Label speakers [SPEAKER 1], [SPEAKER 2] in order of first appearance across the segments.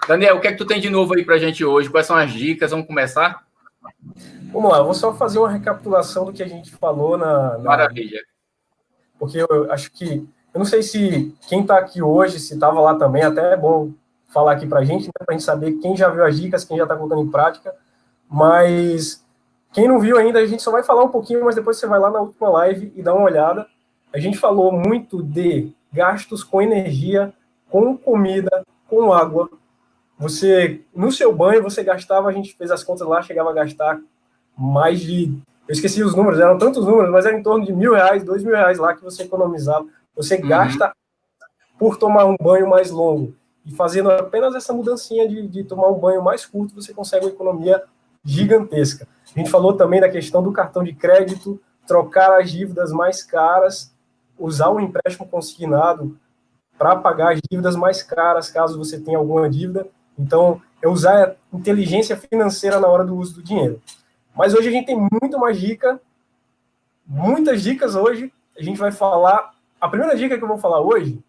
[SPEAKER 1] Daniel, o que é que tu tem de novo aí pra gente hoje? Quais são as dicas? Vamos começar?
[SPEAKER 2] Vamos lá, eu vou só fazer uma recapitulação do que a gente falou
[SPEAKER 1] Maravilha.
[SPEAKER 2] Porque eu acho que... Eu não sei se quem está aqui hoje, se estava lá também, até é bom falar aqui para a gente, né, para a gente saber quem já viu as dicas, quem já está colocando em prática. Mas quem não viu ainda, a gente só vai falar um pouquinho, mas depois você vai lá na última live e dá uma olhada. A gente falou muito de gastos com energia, com comida, com água. Você, no seu banho, você gastava, a gente fez as contas lá, chegava a gastar mais de... Eu esqueci os números, eram tantos números, mas era em torno de R$ 1.000, R$ 2.000 lá que você economizava. Você gasta por tomar um banho mais longo. E fazendo apenas essa mudancinha de tomar um banho mais curto, você consegue uma economia gigantesca. A gente falou também da questão do cartão de crédito, trocar as dívidas mais caras, usar o empréstimo consignado para pagar as dívidas mais caras, caso você tenha alguma dívida. Então, é usar a inteligência financeira na hora do uso do dinheiro. Mas hoje a gente tem muito mais dica, muitas dicas hoje. A gente vai falar... A primeira dica que eu vou falar hoje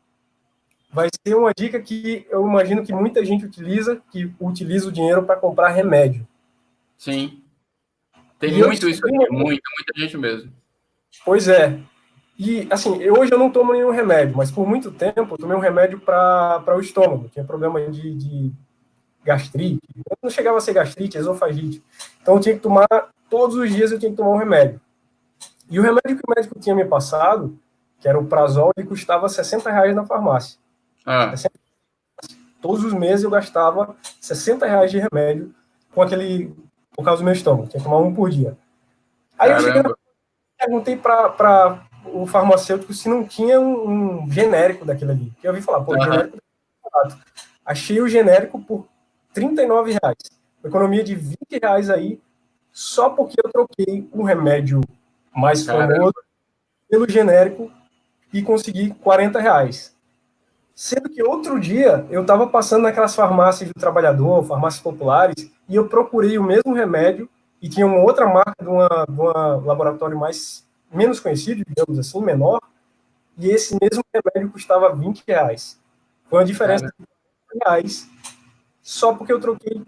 [SPEAKER 2] vai ser uma dica que eu imagino que muita gente utiliza, que utiliza o dinheiro para comprar remédio.
[SPEAKER 1] Sim. Tem muito isso aqui, muita gente mesmo.
[SPEAKER 2] Pois é. E, assim, hoje eu não tomo nenhum remédio, mas por muito tempo eu tomei um remédio para o estômago. Tinha problema de gastrite. Não chegava a ser gastrite, esofagite. Então eu tinha que tomar, todos os dias eu tinha que tomar um remédio. E o remédio que o médico tinha me passado, que era o Prazol, ele custava R$60 na farmácia. Todos os meses eu gastava R$60 de remédio por causa do meu estômago. Tinha que tomar um por dia. Aí eu cheguei perguntei para o farmacêutico se não tinha um genérico daquilo ali. Eu ouvi falar, pô, genérico é barato. Achei o genérico por R$39. Economia de R$20 aí, só porque eu troquei um remédio mais famoso pelo genérico e consegui R$40. Sendo que outro dia eu estava passando naquelas farmácias do trabalhador, farmácias populares, e eu procurei o mesmo remédio e tinha uma outra marca de uma laboratório menos conhecido, digamos assim, menor, e esse mesmo remédio custava R$20. Foi uma diferença de R$20 só porque eu troquei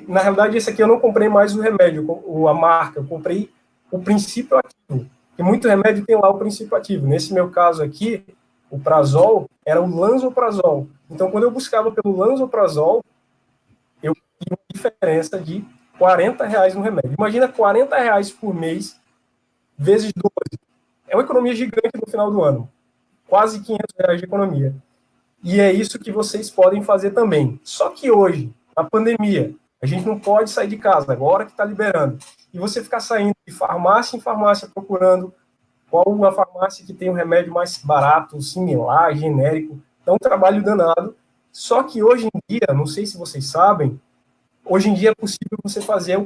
[SPEAKER 2] na realidade, esse aqui eu não comprei mais o remédio, a marca, eu comprei o princípio ativo. E muito remédio tem lá o princípio ativo. Nesse meu caso aqui, o Prazol era o Lansoprazol. Então, quando eu buscava pelo Lansoprazol, eu tinha uma diferença de R$40 no remédio. Imagina R$40 por mês, vezes 12. É uma economia gigante no final do ano. Quase R$500 de economia. E é isso que vocês podem fazer também. Só que hoje, na pandemia, a gente não pode sair de casa, agora que está liberando. E você ficar saindo de farmácia em farmácia procurando qual a farmácia que tem um remédio mais barato, similar, genérico. É um trabalho danado. Só que hoje em dia, não sei se vocês sabem, hoje em dia é possível você fazer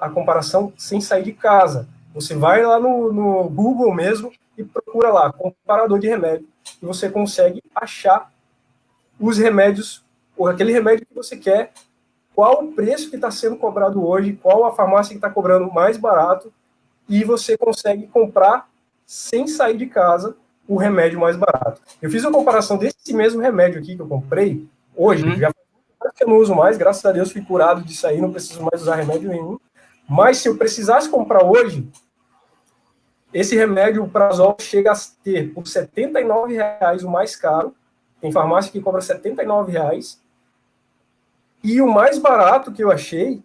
[SPEAKER 2] a comparação sem sair de casa. Você vai lá no Google mesmo e procura lá, comparador de remédio, e você consegue achar os remédios, ou aquele remédio que você quer, qual o preço que está sendo cobrado hoje, qual a farmácia que está cobrando mais barato, e você consegue comprar sem sair de casa o remédio mais barato. Eu fiz uma comparação desse mesmo remédio aqui que eu comprei hoje, já faz que eu não uso mais, graças a Deus fui curado disso aí, não preciso mais usar remédio nenhum, mas se eu precisasse comprar hoje, esse remédio, o Prazol, chega a ter por R$79 o mais caro. Tem farmácia que cobra R$79. E o mais barato que eu achei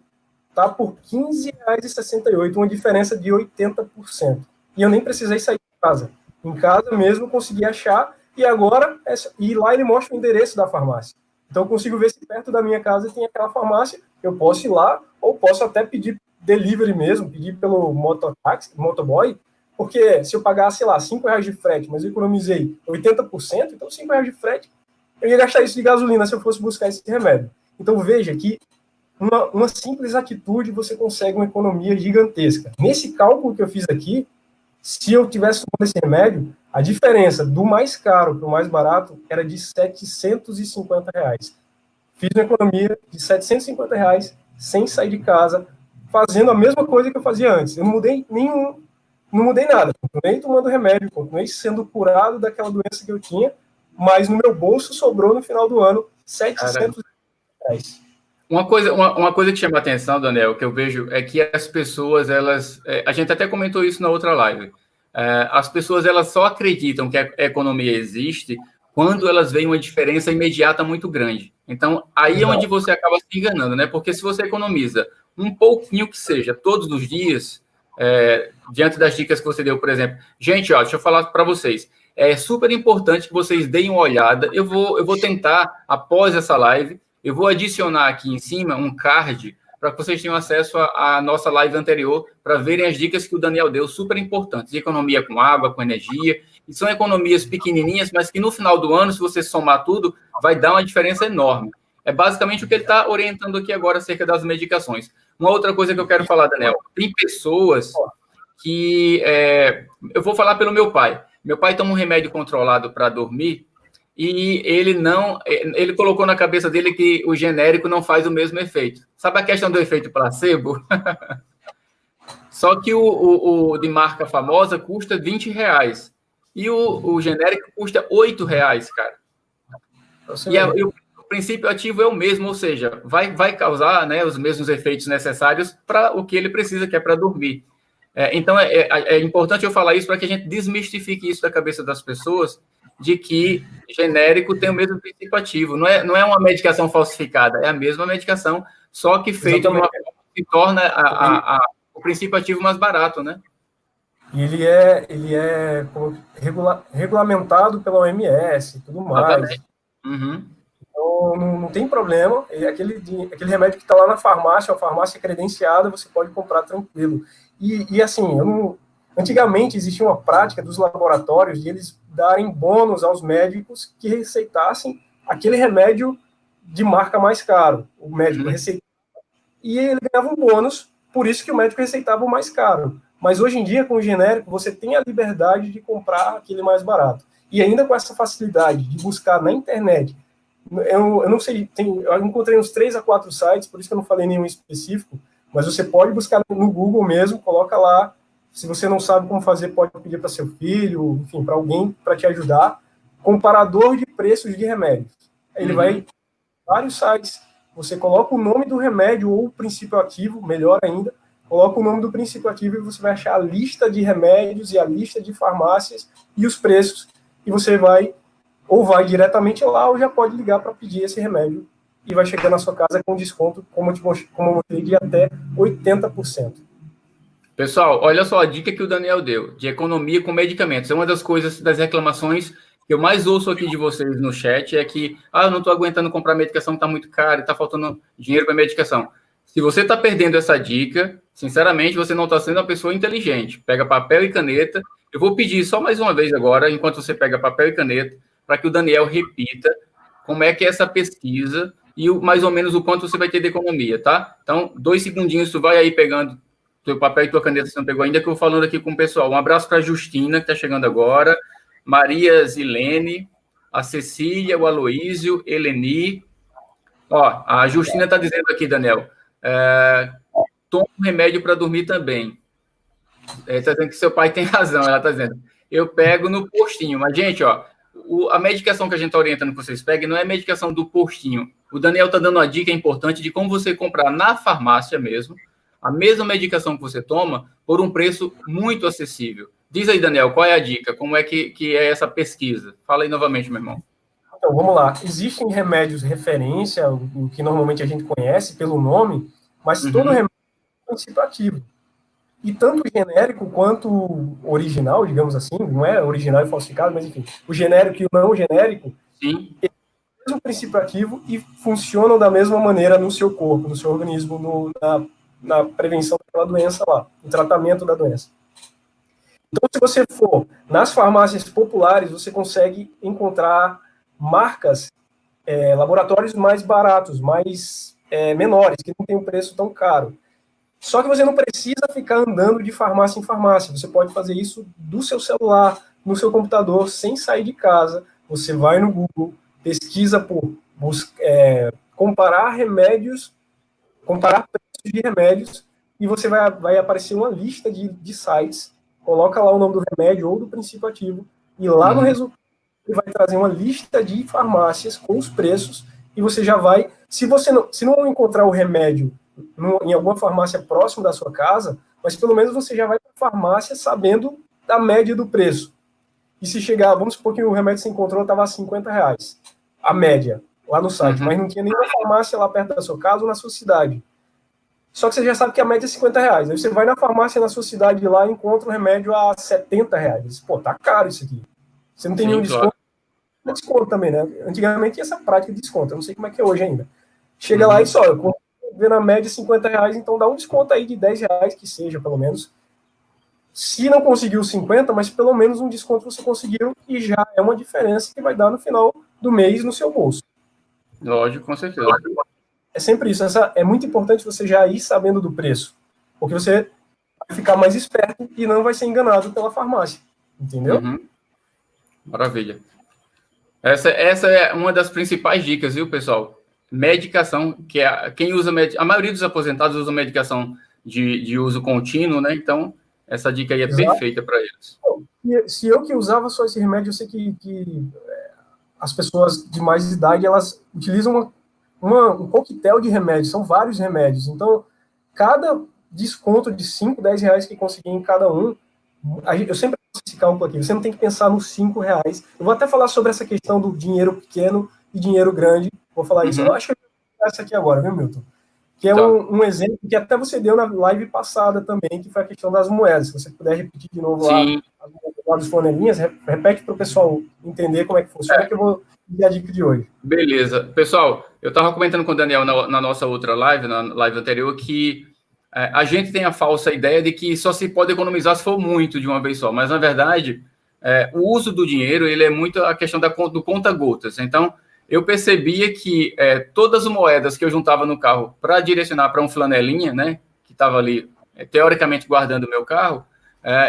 [SPEAKER 2] tá por R$15,68, uma diferença de 80%. E eu nem precisei sair de casa. Em casa mesmo eu consegui achar, e agora, e lá ele mostra o endereço da farmácia. Então eu consigo ver se perto da minha casa tem aquela farmácia, eu posso ir lá, ou posso até pedir delivery mesmo, pedir pelo mototáxi, motoboy, porque se eu pagar, sei lá, R$5 de frete, mas eu economizei 80%, então R$5 de frete, eu ia gastar isso de gasolina se eu fosse buscar esse remédio. Então veja que uma simples atitude você consegue uma economia gigantesca. Nesse cálculo que eu fiz aqui, se eu tivesse tomado esse remédio, a diferença do mais caro para o mais barato era de R$750. Fiz uma economia de R$750 sem sair de casa, fazendo a mesma coisa que eu fazia antes. Eu não mudei nada, continuei tomando remédio, continuei sendo curado daquela doença que eu tinha, mas no meu bolso sobrou no final do ano R$700. reais.
[SPEAKER 1] Uma coisa que chama a atenção, Daniel, que eu vejo, é que as pessoas, elas... a gente até comentou isso na outra live. As pessoas, elas só acreditam que a economia existe quando elas veem uma diferença imediata muito grande. Então, aí é onde você acaba se enganando, né? Porque se você economiza um pouquinho que seja todos os dias, diante das dicas que você deu, por exemplo... Gente, ó, deixa eu falar para vocês. É super importante que vocês deem uma olhada. Eu vou tentar, após essa live, eu vou adicionar aqui em cima um card para que vocês tenham acesso à nossa live anterior para verem as dicas que o Daniel deu, super importantes, de economia com água, com energia, e são economias pequenininhas, mas que no final do ano, se você somar tudo, vai dar uma diferença enorme. É basicamente o que ele está orientando aqui agora acerca das medicações. Uma outra coisa que eu quero falar, Daniel, tem pessoas que... eu vou falar pelo meu pai. Meu pai toma um remédio controlado para dormir, e ele colocou na cabeça dele que o genérico não faz o mesmo efeito. Sabe a questão do efeito placebo? Só que o de marca famosa custa R$20. E o genérico custa R$8, cara. E o princípio ativo é o mesmo, ou seja, vai causar, né, os mesmos efeitos necessários para o que ele precisa, que é para dormir. Então, é importante eu falar isso para que a gente desmistifique isso da cabeça das pessoas, de que genérico tem o mesmo princípio ativo. Não é uma medicação falsificada, é a mesma medicação, só que feita de uma forma que torna o princípio ativo mais barato, né?
[SPEAKER 2] E ele é regulamentado pela OMS e tudo mais.
[SPEAKER 1] Uhum.
[SPEAKER 2] Então, não tem problema. Aquele remédio que está lá na farmácia, a farmácia credenciada, você pode comprar tranquilo. E assim, antigamente existia uma prática dos laboratórios de eles darem bônus aos médicos que receitassem aquele remédio de marca mais caro. O médico receitava e ele ganhava um bônus, por isso que o médico receitava o mais caro. Mas hoje em dia, com o genérico, você tem a liberdade de comprar aquele mais barato. E ainda com essa facilidade de buscar na internet. Eu não sei, eu encontrei uns 3 a 4 sites, por isso que eu não falei nenhum específico, mas você pode buscar no Google mesmo, coloca lá. Se você não sabe como fazer, pode pedir para seu filho, enfim, para alguém para te ajudar. Comparador de preços de remédios. Ele vai vários sites. Você coloca o nome do remédio ou o princípio ativo, melhor ainda, coloca o nome do princípio ativo e você vai achar a lista de remédios e a lista de farmácias e os preços. E você vai diretamente lá ou já pode ligar para pedir esse remédio e vai chegar na sua casa com desconto, como eu mostrei, de até 80%.
[SPEAKER 1] Pessoal, olha só a dica que o Daniel deu, de economia com medicamentos. É uma das coisas, das reclamações que eu mais ouço aqui de vocês no chat, é que, eu não estou aguentando comprar medicação, está muito caro, está faltando dinheiro para medicação. Se você está perdendo essa dica, sinceramente, você não está sendo uma pessoa inteligente. Pega papel e caneta. Eu vou pedir só mais uma vez agora, enquanto você pega papel e caneta, para que o Daniel repita como é que é essa pesquisa e mais ou menos o quanto você vai ter de economia, tá? Então, 2 segundinhos, tu vai aí pegando teu papel e tua caneta, se não pegou ainda, que eu vou falando aqui com o pessoal. Um abraço para a Justina, que está chegando agora, Maria Zilene, a Cecília, o Aloísio, Eleni. Ó, a Justina está dizendo aqui, Daniel, toma um remédio para dormir também. Está dizendo que seu pai tem razão, ela está dizendo. Eu pego no postinho. Mas, gente, ó, a medicação que a gente está orientando que vocês peguem não é medicação do postinho. O Daniel está dando uma dica importante de como você comprar na farmácia mesmo a mesma medicação que você toma por um preço muito acessível. Diz aí, Daniel, qual é a dica? Como é que é essa pesquisa? Fala aí novamente, meu irmão.
[SPEAKER 2] Então, vamos lá. Existem remédios referência, o que normalmente a gente conhece pelo nome, mas todo remédio é um princípio ativo. E tanto o genérico quanto o original, digamos assim, não é original e falsificado, mas enfim, o genérico e o não genérico,
[SPEAKER 1] sim,
[SPEAKER 2] é o mesmo princípio ativo e funcionam da mesma maneira no seu corpo, no seu organismo, na prevenção daquela doença lá, no tratamento da doença. Então, se você for nas farmácias populares, você consegue encontrar marcas, laboratórios mais baratos, mais menores, que não tem um preço tão caro. Só que você não precisa ficar andando de farmácia em farmácia. Você pode fazer isso do seu celular, no seu computador, sem sair de casa. Você vai no Google, pesquisa por comparar remédios, comparar preços de remédios, e você vai aparecer uma lista de sites. Coloca lá o nome do remédio ou do princípio ativo, e lá no resultado ele vai trazer uma lista de farmácias com os preços, e você já vai Se não encontrar o remédio em alguma farmácia próximo da sua casa, mas pelo menos você já vai para a farmácia sabendo da média do preço. E se chegar, vamos supor que o remédio que você encontrou estava a R$50, a média, lá no site, mas não tinha nenhuma farmácia lá perto da sua casa ou na sua cidade. Só que você já sabe que a média é R$50. Aí você vai na farmácia na sua cidade lá e encontra o remédio a R$70. Pô, tá caro isso aqui. Você não tem nenhum desconto. Claro. Desconto também, né? Antigamente tinha essa prática de desconto. Eu não sei como é que é hoje ainda. Chega lá e só, eu vou ver na média R$50, então dá um desconto aí de R$10, que seja, pelo menos. Se não conseguiu 50, mas pelo menos um desconto você conseguiu e já é uma diferença que vai dar no final do mês no seu bolso.
[SPEAKER 1] Lógico, com certeza.
[SPEAKER 2] É sempre isso. É muito importante você já ir sabendo do preço, porque você vai ficar mais esperto e não vai ser enganado pela farmácia. Entendeu?
[SPEAKER 1] Maravilha. Essa é uma das principais dicas, viu, pessoal? Medicação, que quem usa... A maioria dos aposentados usa medicação de uso contínuo, né? Então, essa dica aí é perfeita para eles.
[SPEAKER 2] Se eu que usava só esse remédio, eu sei que as pessoas de mais idade, elas utilizam um coquetel de remédios, são vários remédios. Então, cada desconto de R$5, R$10 que conseguir em cada um, eu sempre faço esse cálculo aqui, você não tem que pensar nos R$5. Eu vou até falar sobre essa questão do dinheiro pequeno e dinheiro grande, vou falar isso. Eu acho que eu vou essa aqui agora, viu, Milton? Que é um exemplo que até você deu na live passada também, que foi a questão das moedas. Se você puder repetir de novo lá dos flanelinhas, repete para o pessoal entender como é que funciona, que eu vou dar a dica de hoje.
[SPEAKER 1] Beleza. Pessoal, eu estava comentando com o Daniel na nossa outra live, na live anterior, que a gente tem a falsa ideia de que só se pode economizar se for muito de uma vez só, mas, na verdade, o uso do dinheiro, ele é muito a questão do conta-gotas. Então, eu percebia que todas as moedas que eu juntava no carro para direcionar para um flanelinha, né, que estava ali, teoricamente, guardando o meu carro,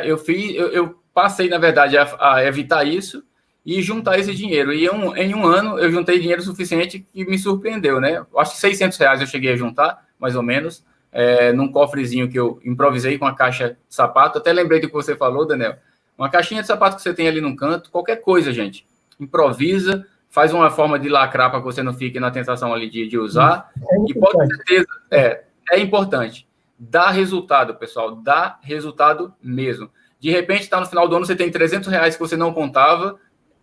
[SPEAKER 1] eu passei, na verdade, a evitar isso e juntar esse dinheiro. E em um ano, eu juntei dinheiro suficiente que me surpreendeu, né? Eu acho que R$600 eu cheguei a juntar, mais ou menos, num cofrezinho que eu improvisei com a caixa de sapato. Até lembrei do que você falou, Daniel. Uma caixinha de sapato que você tem ali num canto, qualquer coisa, gente. Improvisa, faz uma forma de lacrar para que você não fique na tentação ali de usar. E pode ter certeza, é importante. Dá resultado, pessoal. Dá resultado mesmo. De repente, está no final do ano, você tem R$300 que você não contava,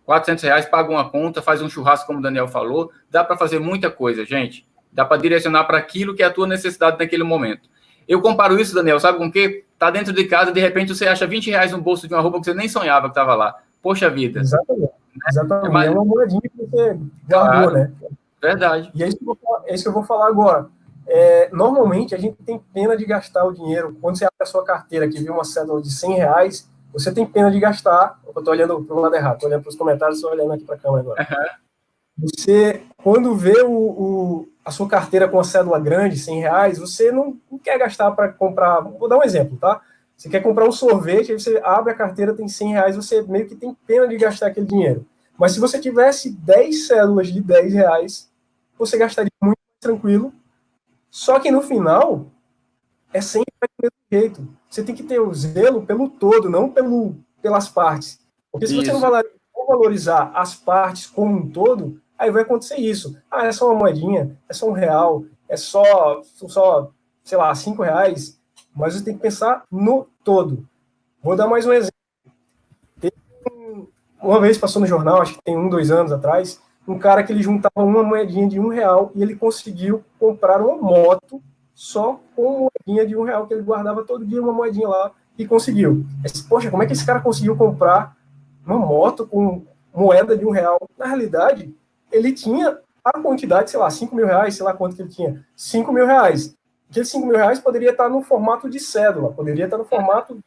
[SPEAKER 1] R$400, paga uma conta, faz um churrasco, como o Daniel falou. Dá para fazer muita coisa, gente. Dá para direcionar para aquilo que é a tua necessidade naquele momento. Eu comparo isso, Daniel, sabe com o quê? Tá dentro de casa, de repente você acha R$20 no bolso de uma roupa que você nem sonhava que estava lá. Poxa vida.
[SPEAKER 2] Exatamente. Exatamente. É uma moedinha que você guardou, né?
[SPEAKER 1] Verdade.
[SPEAKER 2] E é isso que eu vou falar agora. Normalmente, a gente tem pena de gastar o dinheiro. Quando você abre a sua carteira que viu uma cédula de R$100, você tem pena de gastar. Eu estou olhando para o lado errado, estou olhando para os comentários, estou olhando aqui para a câmera agora. Você, quando vê a sua carteira com a cédula grande, R$100, você não quer gastar para comprar. Vou dar um exemplo, tá? Você quer comprar um sorvete, aí você abre a carteira, tem R$100, você meio que tem pena de gastar aquele dinheiro. Mas se você tivesse 10 cédulas de R$10, você gastaria muito mais tranquilo. Só que no final, é sempre do mesmo jeito. Você tem que ter o zelo pelo todo, não pelas partes. Porque se você não valorizar as partes como um todo, aí vai acontecer isso. É só uma moedinha, é só R$1, é só sei lá, R$5. Mas você tem que pensar no todo. Vou dar mais um exemplo. Uma vez passou no jornal, acho que tem 2 anos atrás, um cara que ele juntava uma moedinha de R$1 e ele conseguiu comprar uma moto só com moedinha de R$1, que ele guardava todo dia uma moedinha lá e conseguiu. Mas, poxa, como é que esse cara conseguiu comprar uma moto com moeda de R$1? Na realidade, ele tinha a quantidade, sei lá, R$5.000, sei lá quanto que ele tinha, R$5.000. Aqueles R$5.000 poderia estar no formato de cédula, poderia estar no formato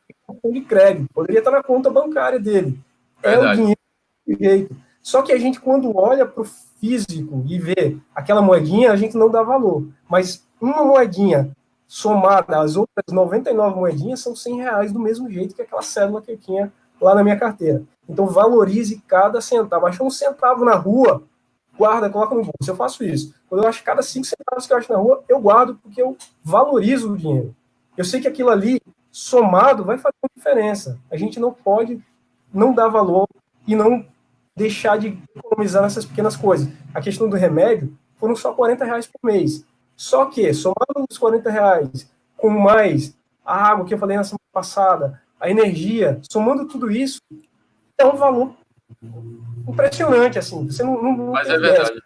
[SPEAKER 2] de crédito, poderia estar na conta bancária dele.
[SPEAKER 1] Verdade.
[SPEAKER 2] É o dinheiro do jeito. Só que a gente, quando olha para o físico e vê aquela moedinha, a gente não dá valor. Mas uma moedinha somada às outras 99 moedinhas são R$100 do mesmo jeito que aquela cédula que eu tinha lá na minha carteira. Então, valorize cada centavo. Achou um centavo na rua, guarda, coloca no bolso. Eu faço isso. Quando eu acho cada 5 centavos que eu acho na rua, eu guardo porque eu valorizo o dinheiro. Eu sei que aquilo ali, somado, vai fazer uma diferença. A gente não pode não dar valor e não deixar de economizar nessas pequenas coisas. A questão do remédio foram só R$40 por mês. Só que, somando os R$40 com mais a água que eu falei na semana passada, a energia, somando tudo isso, é um valor impressionante, assim. Você não
[SPEAKER 1] Mas
[SPEAKER 2] tem
[SPEAKER 1] é
[SPEAKER 2] ideia.
[SPEAKER 1] verdade.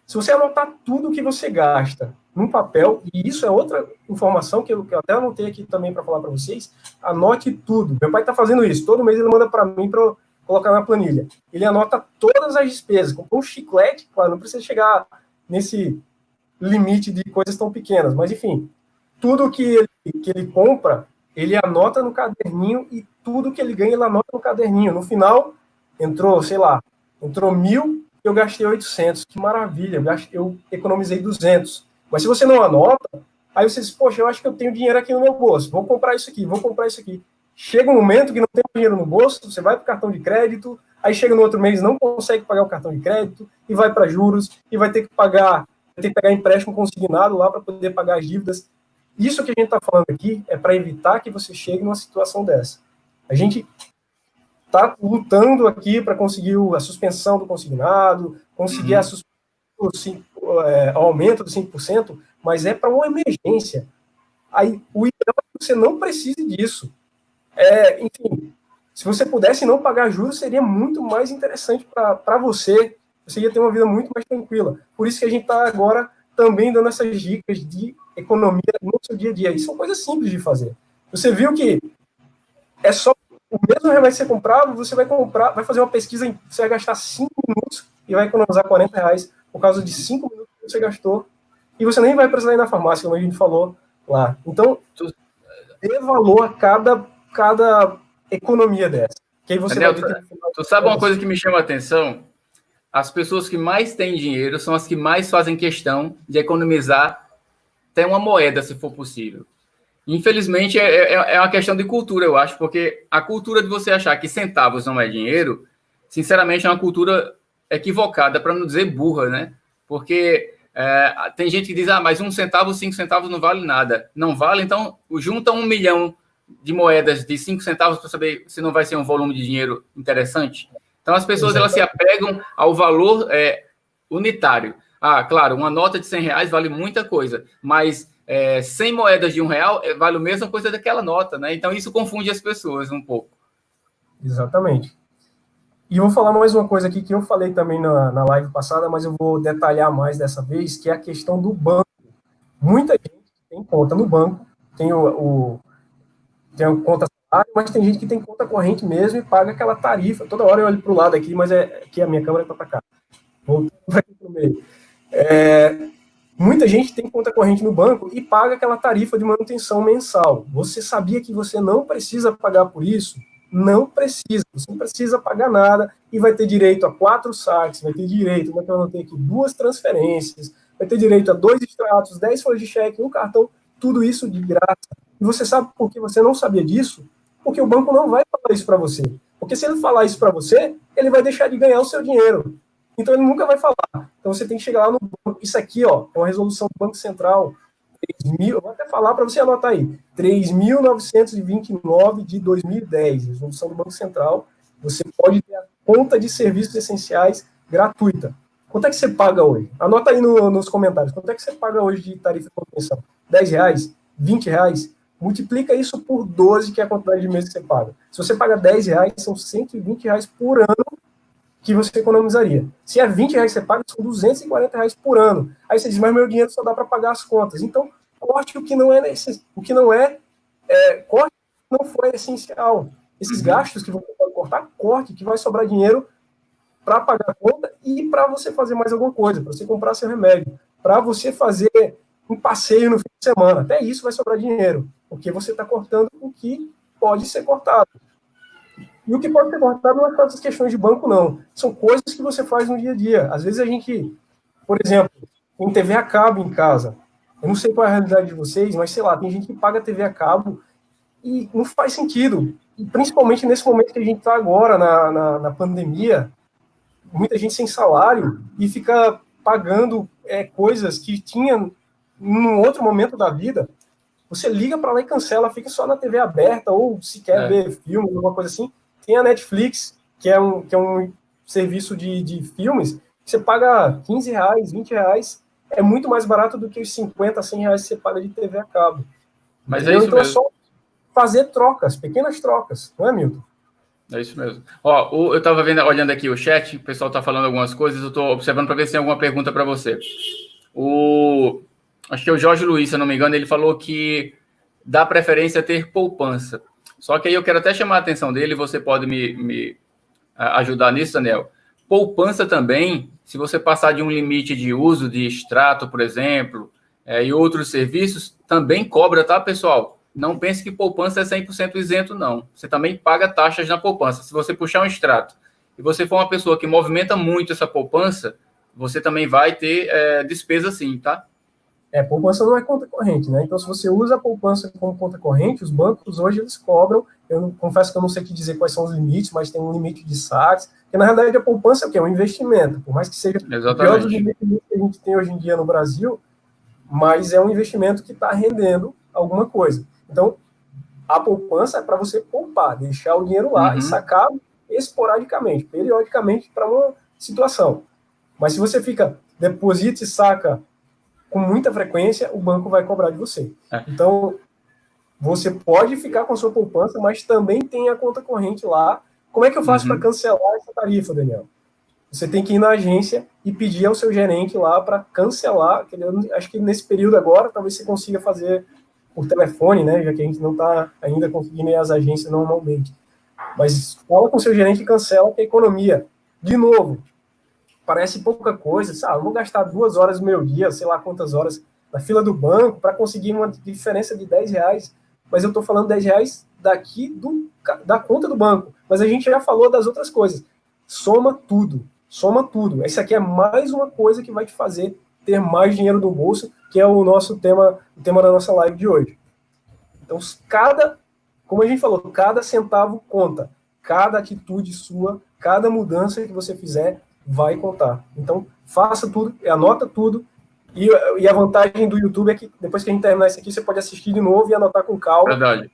[SPEAKER 2] Se você anotar tudo que você gasta num papel, e isso é outra informação que eu até anotei aqui também para falar para vocês, anote tudo. Meu pai está fazendo isso. Todo mês ele manda para mim para eu colocar na planilha. Ele anota todas as despesas. Comprou um chiclete, claro, não precisa chegar nesse limite de coisas tão pequenas, mas enfim, tudo que ele compra, ele anota no caderninho e tudo que ele ganha, ele anota no caderninho. No final, entrou 1.000, eu gastei 800. Que maravilha, eu economizei 200. Mas se você não anota, aí você diz, poxa, eu acho que eu tenho dinheiro aqui no meu bolso, vou comprar isso aqui, vou comprar isso aqui. Chega um momento que não tem dinheiro no bolso, você vai para o cartão de crédito, aí chega no outro mês, não consegue pagar o cartão de crédito, e vai para juros, e vai ter que pegar empréstimo consignado lá para poder pagar as dívidas. Isso que a gente está falando aqui é para evitar que você chegue numa situação dessa. A gente está lutando aqui para conseguir a suspensão do consignado, conseguir o aumento dos 5%, mas é para uma emergência. Aí, o ideal é que você não precise disso. Enfim, se você pudesse não pagar juros, seria muito mais interessante para você. Você ia ter uma vida muito mais tranquila. Por isso que a gente está agora também dando essas dicas de economia no seu dia a dia. E são coisas simples de fazer. Você viu que é só o mesmo remédio que você comprava, você vai vai fazer uma pesquisa, você vai gastar 5 minutos e vai economizar R$40 por causa de 5 minutos que você gastou. E você nem vai precisar ir na farmácia, como a gente falou lá. Então, dê valor a cada economia dessa. Que aí você
[SPEAKER 1] Daniel,
[SPEAKER 2] vai ter
[SPEAKER 1] tu sabe uma coisa que me chama a atenção? As pessoas que mais têm dinheiro são as que mais fazem questão de economizar até uma moeda, se for possível. Infelizmente, é uma questão de cultura, eu acho, porque a cultura de você achar que centavos não é dinheiro, sinceramente, é uma cultura equivocada, para não dizer burra, né? Porque tem gente que diz, mas 1 centavo, 5 centavos não vale nada. Não vale, então junta 1 milhão de moedas de 5 centavos para saber se não vai ser um volume de dinheiro interessante. Então, as pessoas elas se apegam ao valor unitário. Claro, uma nota de R$100 vale muita coisa, mas 100 moedas de R$1 vale a mesma coisa daquela nota, né? Então, isso confunde as pessoas um pouco.
[SPEAKER 2] Exatamente. E eu vou falar mais uma coisa aqui que eu falei também na live passada, mas eu vou detalhar mais dessa vez, que é a questão do banco. Muita gente tem conta no banco, tem conta salário, mas tem gente que tem conta corrente mesmo e paga aquela tarifa. Toda hora eu olho para o lado aqui, mas que a minha câmera está para cá. Voltando para aqui para o meio. Muita gente tem conta corrente no banco e paga aquela tarifa de manutenção mensal. Você sabia que você não precisa pagar por isso? Não precisa. Você não precisa pagar nada e vai ter direito a 4 saques, vai ter direito, como é que eu anotei aqui, 2 transferências, vai ter direito a 2 extratos, 10 folhas de cheque, um cartão, tudo isso de graça. E você sabe por que você não sabia disso? Porque o banco não vai falar isso para você. Porque se ele falar isso para você, ele vai deixar de ganhar o seu dinheiro. Então, ele nunca vai falar. Então, você tem que chegar lá no banco. Isso aqui, ó, é uma resolução do Banco Central. Eu vou até falar para você anotar aí. 3.929 de 2010. Resolução do Banco Central. Você pode ter a conta de serviços essenciais gratuita. Quanto é que você paga hoje? Anota aí nos comentários. Quanto é que você paga hoje de tarifa de manutenção? R$10? R$20? Multiplica isso por 12, que é a quantidade de meses que você paga. Se você paga R$10, são R$120 por ano que você economizaria. Se é R$20 que você paga, são R$240 por ano. Aí você diz, mas meu dinheiro só dá para pagar as contas. Então, corte o que não é corte o que não foi essencial. Esses gastos que você pode cortar, corte, que vai sobrar dinheiro para pagar a conta e para você fazer mais alguma coisa, para você comprar seu remédio, para você fazer um passeio no fim de semana. Até isso vai sobrar dinheiro, porque você está cortando o que pode ser cortado. E o que pode ser cortado não é só essas questões de banco, não. São coisas que você faz no dia a dia. Às vezes a gente, por exemplo, tem TV a cabo em casa. Eu não sei qual é a realidade de vocês, mas sei lá, tem gente que paga TV a cabo e não faz sentido. E principalmente nesse momento que a gente está agora, na pandemia, muita gente sem salário e fica pagando coisas que tinha num outro momento da vida. Você liga para lá e cancela, fica só na TV aberta, ou se quer ver filme, alguma coisa assim. Tem a Netflix, que é um serviço de filmes, Você paga 15 reais, 20 reais, é muito mais barato do que os 50, 100 reais que você paga de TV a cabo.
[SPEAKER 1] Mas
[SPEAKER 2] Entendeu?
[SPEAKER 1] é isso
[SPEAKER 2] Então é
[SPEAKER 1] mesmo.
[SPEAKER 2] só fazer trocas, pequenas trocas, não é, Milton?
[SPEAKER 1] É isso mesmo. Ó, eu estava olhando aqui o chat, o pessoal está falando algumas coisas, eu estou observando para ver se tem alguma pergunta para você. Acho que é o Jorge Luiz, se eu não me engano, ele falou que dá preferência a ter poupança. Só que aí eu quero até chamar a atenção dele, você pode me ajudar nisso, Daniel. Poupança também, se você passar de um limite de uso de extrato, por exemplo, e outros serviços, também cobra, tá, pessoal? Não pense que poupança é 100% isento, não. Você também paga taxas na poupança. Se você puxar um extrato e você for uma pessoa que movimenta muito essa poupança, você também vai ter despesa sim, tá?
[SPEAKER 2] Poupança não é conta corrente, né? Então, se você usa a poupança como conta corrente, os bancos hoje eles cobram. Confesso que eu não sei te dizer quais são os limites, mas tem um limite de saques. Porque na realidade a poupança é o quê? É um investimento. Por mais que seja o pior dos
[SPEAKER 1] Exatamente.
[SPEAKER 2] investimentos que a gente tem hoje em dia no Brasil, mas é um investimento que está rendendo alguma coisa. Então, a poupança é para você poupar, deixar o dinheiro lá e sacar esporadicamente, periodicamente para uma situação. Mas se você fica, deposita e saca com muita frequência, o banco vai cobrar de você. Então, você pode ficar com a sua poupança, mas também tem a conta corrente lá. Como é que eu faço para cancelar essa tarifa, Daniel? Você tem que ir na agência e pedir ao seu gerente lá para cancelar. Acho que nesse período agora, talvez você consiga fazer por telefone, né? Já que a gente não está ainda conseguindo ir às agências normalmente. Mas fala com o seu gerente e cancela, que é economia. De novo, parece pouca coisa, sabe? Eu vou gastar 2 horas do meu dia, sei lá quantas horas, na fila do banco para conseguir uma diferença de 10 reais. Mas eu estou falando 10 reais daqui da conta do banco. Mas a gente já falou das outras coisas. Soma tudo. Soma tudo. Esse aqui é mais uma coisa que vai te fazer ter mais dinheiro no bolso, que é o nosso tema, o tema da nossa live de hoje. Então, como a gente falou, cada centavo conta. Cada atitude sua, cada mudança que você fizer vai contar. Então, faça tudo, anota tudo. E a vantagem do YouTube é que depois que a gente terminar isso aqui, você pode assistir de novo e anotar com calma.
[SPEAKER 1] Verdade.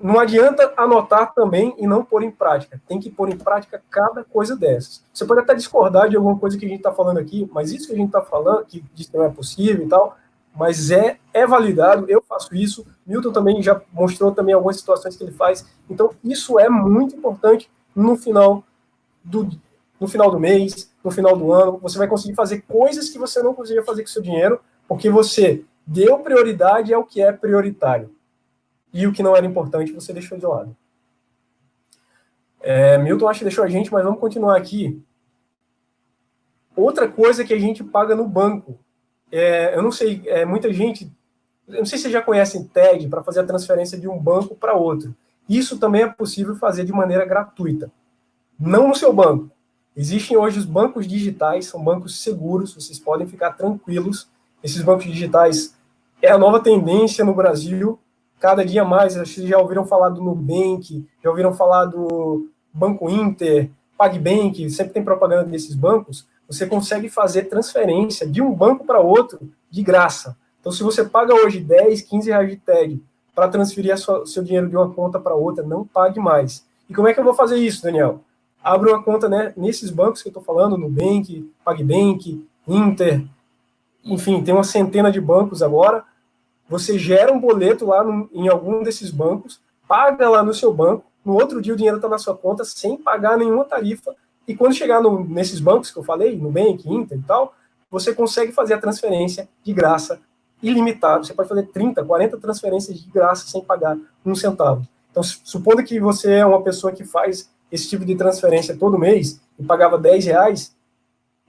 [SPEAKER 2] Não adianta anotar também e não pôr em prática. Tem que pôr em prática cada coisa dessas. Você pode até discordar de alguma coisa que a gente está falando aqui, mas isso que a gente está falando, que diz que não é possível e tal, mas é validado, eu faço isso. Milton também já mostrou também algumas situações que ele faz. Então, isso é muito importante no final do mês, no final do ano. Você vai conseguir fazer coisas que você não conseguia fazer com seu dinheiro, porque você deu prioridade ao que é prioritário. E o que não era importante, você deixou de lado. Milton acho que deixou a gente, mas vamos continuar aqui. Outra coisa que a gente paga no banco. Eu não sei, muita gente... Eu não sei se vocês já conhecem TED para fazer a transferência de um banco para outro. Isso também é possível fazer de maneira gratuita. Não no seu banco. Existem hoje os bancos digitais, são bancos seguros, vocês podem ficar tranquilos. Esses bancos digitais é a nova tendência no Brasil. Cada dia mais, vocês já ouviram falar do Nubank, já ouviram falar do Banco Inter, PagBank, sempre tem propaganda desses bancos. Você consegue fazer transferência de um banco para outro de graça. Então, se você paga hoje 10, 15 reais de TED para transferir seu dinheiro de uma conta para outra, não pague mais. E como é que eu vou fazer isso, Daniel? Abra uma conta, né, nesses bancos que eu estou falando, Nubank, PagBank, Inter, enfim, tem uma centena de bancos agora. Você gera um boleto lá em algum desses bancos, paga lá no seu banco, no outro dia o dinheiro está na sua conta sem pagar nenhuma tarifa, e quando chegar nesses bancos que eu falei, Nubank, Inter e tal, você consegue fazer a transferência de graça, ilimitado. Você pode fazer 30, 40 transferências de graça sem pagar um centavo. Então, supondo que você é uma pessoa que faz esse tipo de transferência todo mês e pagava 10 reais,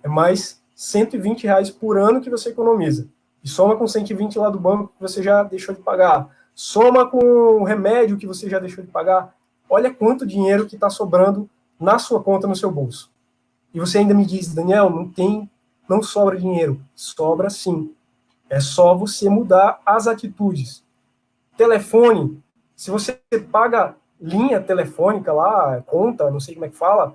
[SPEAKER 2] é mais 120 reais por ano que você economiza. E soma com 120 lá do banco que você já deixou de pagar. Soma com o remédio que você já deixou de pagar. Olha quanto dinheiro que está sobrando na sua conta, no seu bolso. E você ainda me diz, Daniel, não sobra dinheiro. Sobra sim. É só você mudar as atitudes. Telefone, se você paga linha telefônica lá, conta, não sei como é que fala,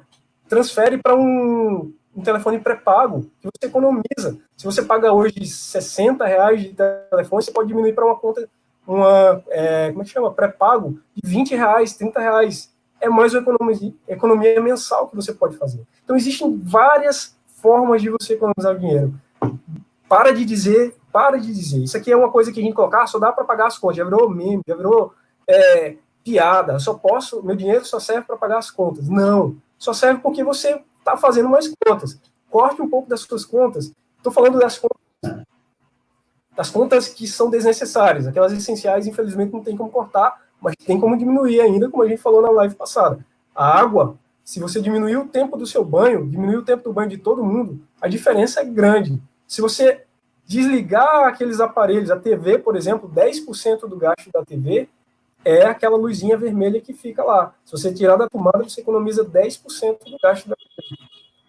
[SPEAKER 2] transfere para um telefone pré-pago, que você economiza. Se você paga hoje 60 reais de telefone, você pode diminuir para uma conta, como é que chama? Pré-pago, de 20 reais, 30 reais. é mais uma economia mensal que você pode fazer. Então, existem várias formas de você economizar dinheiro. Para de dizer. Isso aqui é uma coisa que a gente colocar, só dá para pagar as contas. Já virou meme, já virou piada. Meu dinheiro só serve para pagar as contas. Não, só serve porque você está fazendo mais contas. Corte um pouco das suas contas. Estou falando das contas que são desnecessárias. Aquelas essenciais, infelizmente, não tem como cortar, mas tem como diminuir ainda, como a gente falou na live passada. A água, se você diminuir o tempo do seu banho, diminuir o tempo do banho de todo mundo, a diferença é grande. Se você desligar aqueles aparelhos, a TV, por exemplo, 10% do gasto da TV é aquela luzinha vermelha que fica lá. Se você tirar da tomada, você economiza 10% do gasto da TV.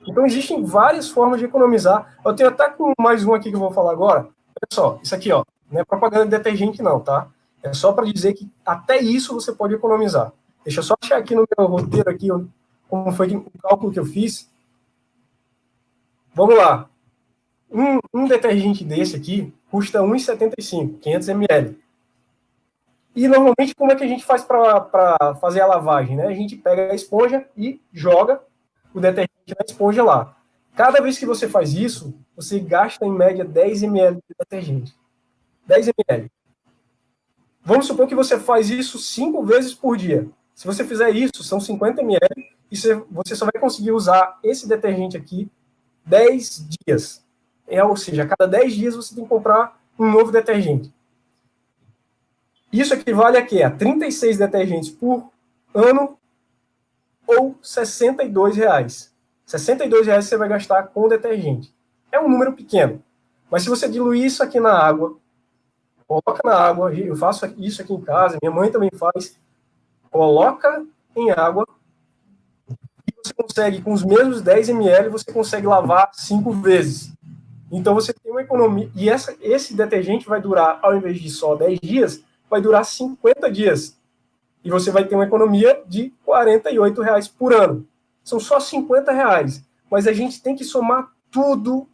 [SPEAKER 2] Então, existem várias formas de economizar. Eu tenho até com mais um aqui que eu vou falar agora. Olha só, isso aqui, ó, não é propaganda de detergente não, tá? É só para dizer que até isso você pode economizar. Deixa eu só achar aqui no meu roteiro aqui como foi o cálculo que eu fiz. Vamos lá. Um detergente desse aqui custa R$ 1,75, 500 ml. E normalmente como é que a gente faz para fazer a lavagem, né? A gente pega a esponja e joga o detergente na esponja lá. Cada vez que você faz isso, você gasta em média 10 ml de detergente. 10 ml. Vamos supor que você faz isso 5 vezes por dia. Se você fizer isso, são 50 ml, e você só vai conseguir usar esse detergente aqui 10 dias. Ou seja, a cada 10 dias você tem que comprar um novo detergente. Isso equivale a quê? A 36 detergentes por ano ou R$ 62. R$ 62 você vai gastar com detergente. É um número pequeno. Mas se você diluir isso aqui na água, coloca na água, eu faço isso aqui em casa, minha mãe também faz, coloca em água, e você consegue, com os mesmos 10 ml, você consegue lavar 5 vezes. Então você tem uma economia, e esse detergente vai durar, ao invés de só 10 dias, vai durar 50 dias. E você vai ter uma economia de R$ 48 por ano. São só R$ 50, mas a gente tem que somar tudo.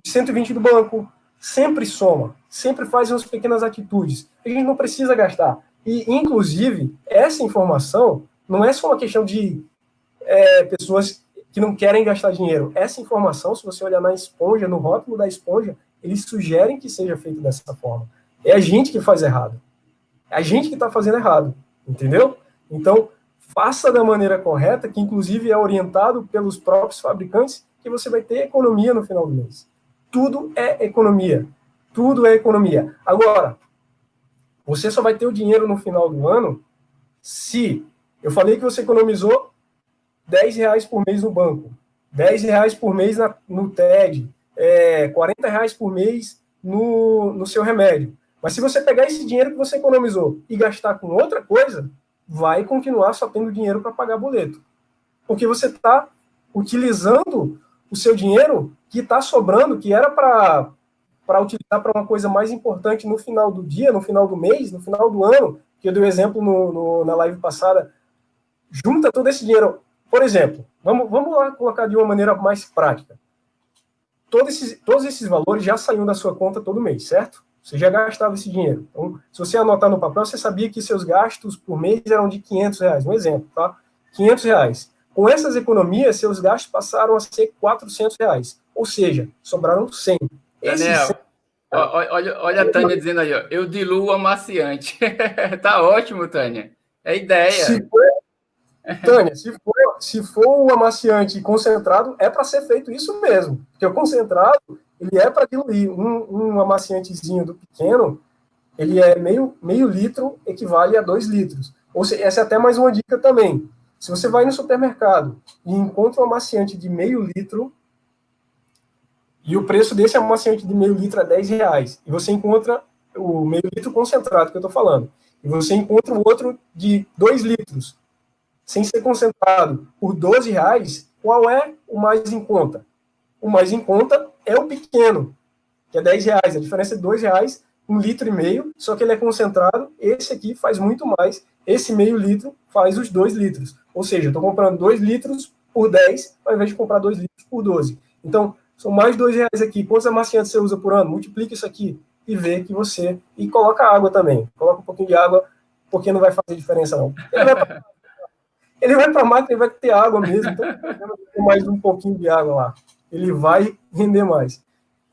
[SPEAKER 2] 120 do banco, sempre soma, sempre faz umas pequenas atitudes. A gente não precisa gastar. E, inclusive, essa informação não é só uma questão de pessoas que não querem gastar dinheiro. Essa informação, se você olhar na esponja, no rótulo da esponja, eles sugerem que seja feito dessa forma. É a gente que faz errado. É a gente que está fazendo errado. Entendeu? Então, faça da maneira correta, que inclusive é orientado pelos próprios fabricantes, que você vai ter economia no final do mês. Tudo é economia. Tudo é economia. Agora, você só vai ter o dinheiro no final do ano se... Eu falei que você economizou R$ 10 por mês no banco, R$ 10 por mês no TED, R$ 40 por mês no seu remédio. Mas se você pegar esse dinheiro que você economizou e gastar com outra coisa, vai continuar só tendo dinheiro para pagar boleto. Porque você está utilizando o seu dinheiro que está sobrando, que era para utilizar para uma coisa mais importante no final do dia, no final do mês, no final do ano, que eu dei o exemplo na live passada. Junta todo esse dinheiro. Por exemplo, vamos lá colocar de uma maneira mais prática. Todos esses valores já saíram da sua conta todo mês, certo? Você já gastava esse dinheiro. Então, se você anotar no papel, você sabia que seus gastos por mês eram de R$ 500. Um exemplo, tá? R$ 500. Com essas economias, seus gastos passaram a ser R$ 400. Ou seja, sobraram 100.
[SPEAKER 1] Daniel, olha a Tânia dizendo aí, ó, eu diluo amaciante. Tá ótimo, Tânia. É ideia.
[SPEAKER 2] Tânia, se for o amaciante concentrado, é para ser feito isso mesmo. Porque o concentrado, ele é para diluir. Um amaciantezinho do pequeno, ele é meio litro, equivale a 2 litros. Ou seja, essa é até mais uma dica também. Se você vai no supermercado e encontra um amaciante de meio litro, e o preço desse amaciante de meio litro é R$ 10, e você encontra o meio litro concentrado que eu estou falando, e você encontra o outro de 2 litros, sem ser concentrado, por R$ 12, qual é o mais em conta? O mais em conta é o pequeno, que é R$ 10. A diferença é R$ 2, 1,5 litro, só que ele é concentrado. Esse aqui faz muito mais. Esse meio litro faz os 2 litros. Ou seja, eu estou comprando 2 litros por 10, ao invés de comprar 2 litros por 12. Então, são mais R$ 2 aqui. Quantos amaciantes você usa por ano? Multiplica isso aqui e vê que você... E coloca água também. Coloca um pouquinho de água, porque não vai fazer diferença, não. Ele vai ele vai para a máquina e vai ter água mesmo, então tem mais um pouquinho de água lá. Ele vai render mais.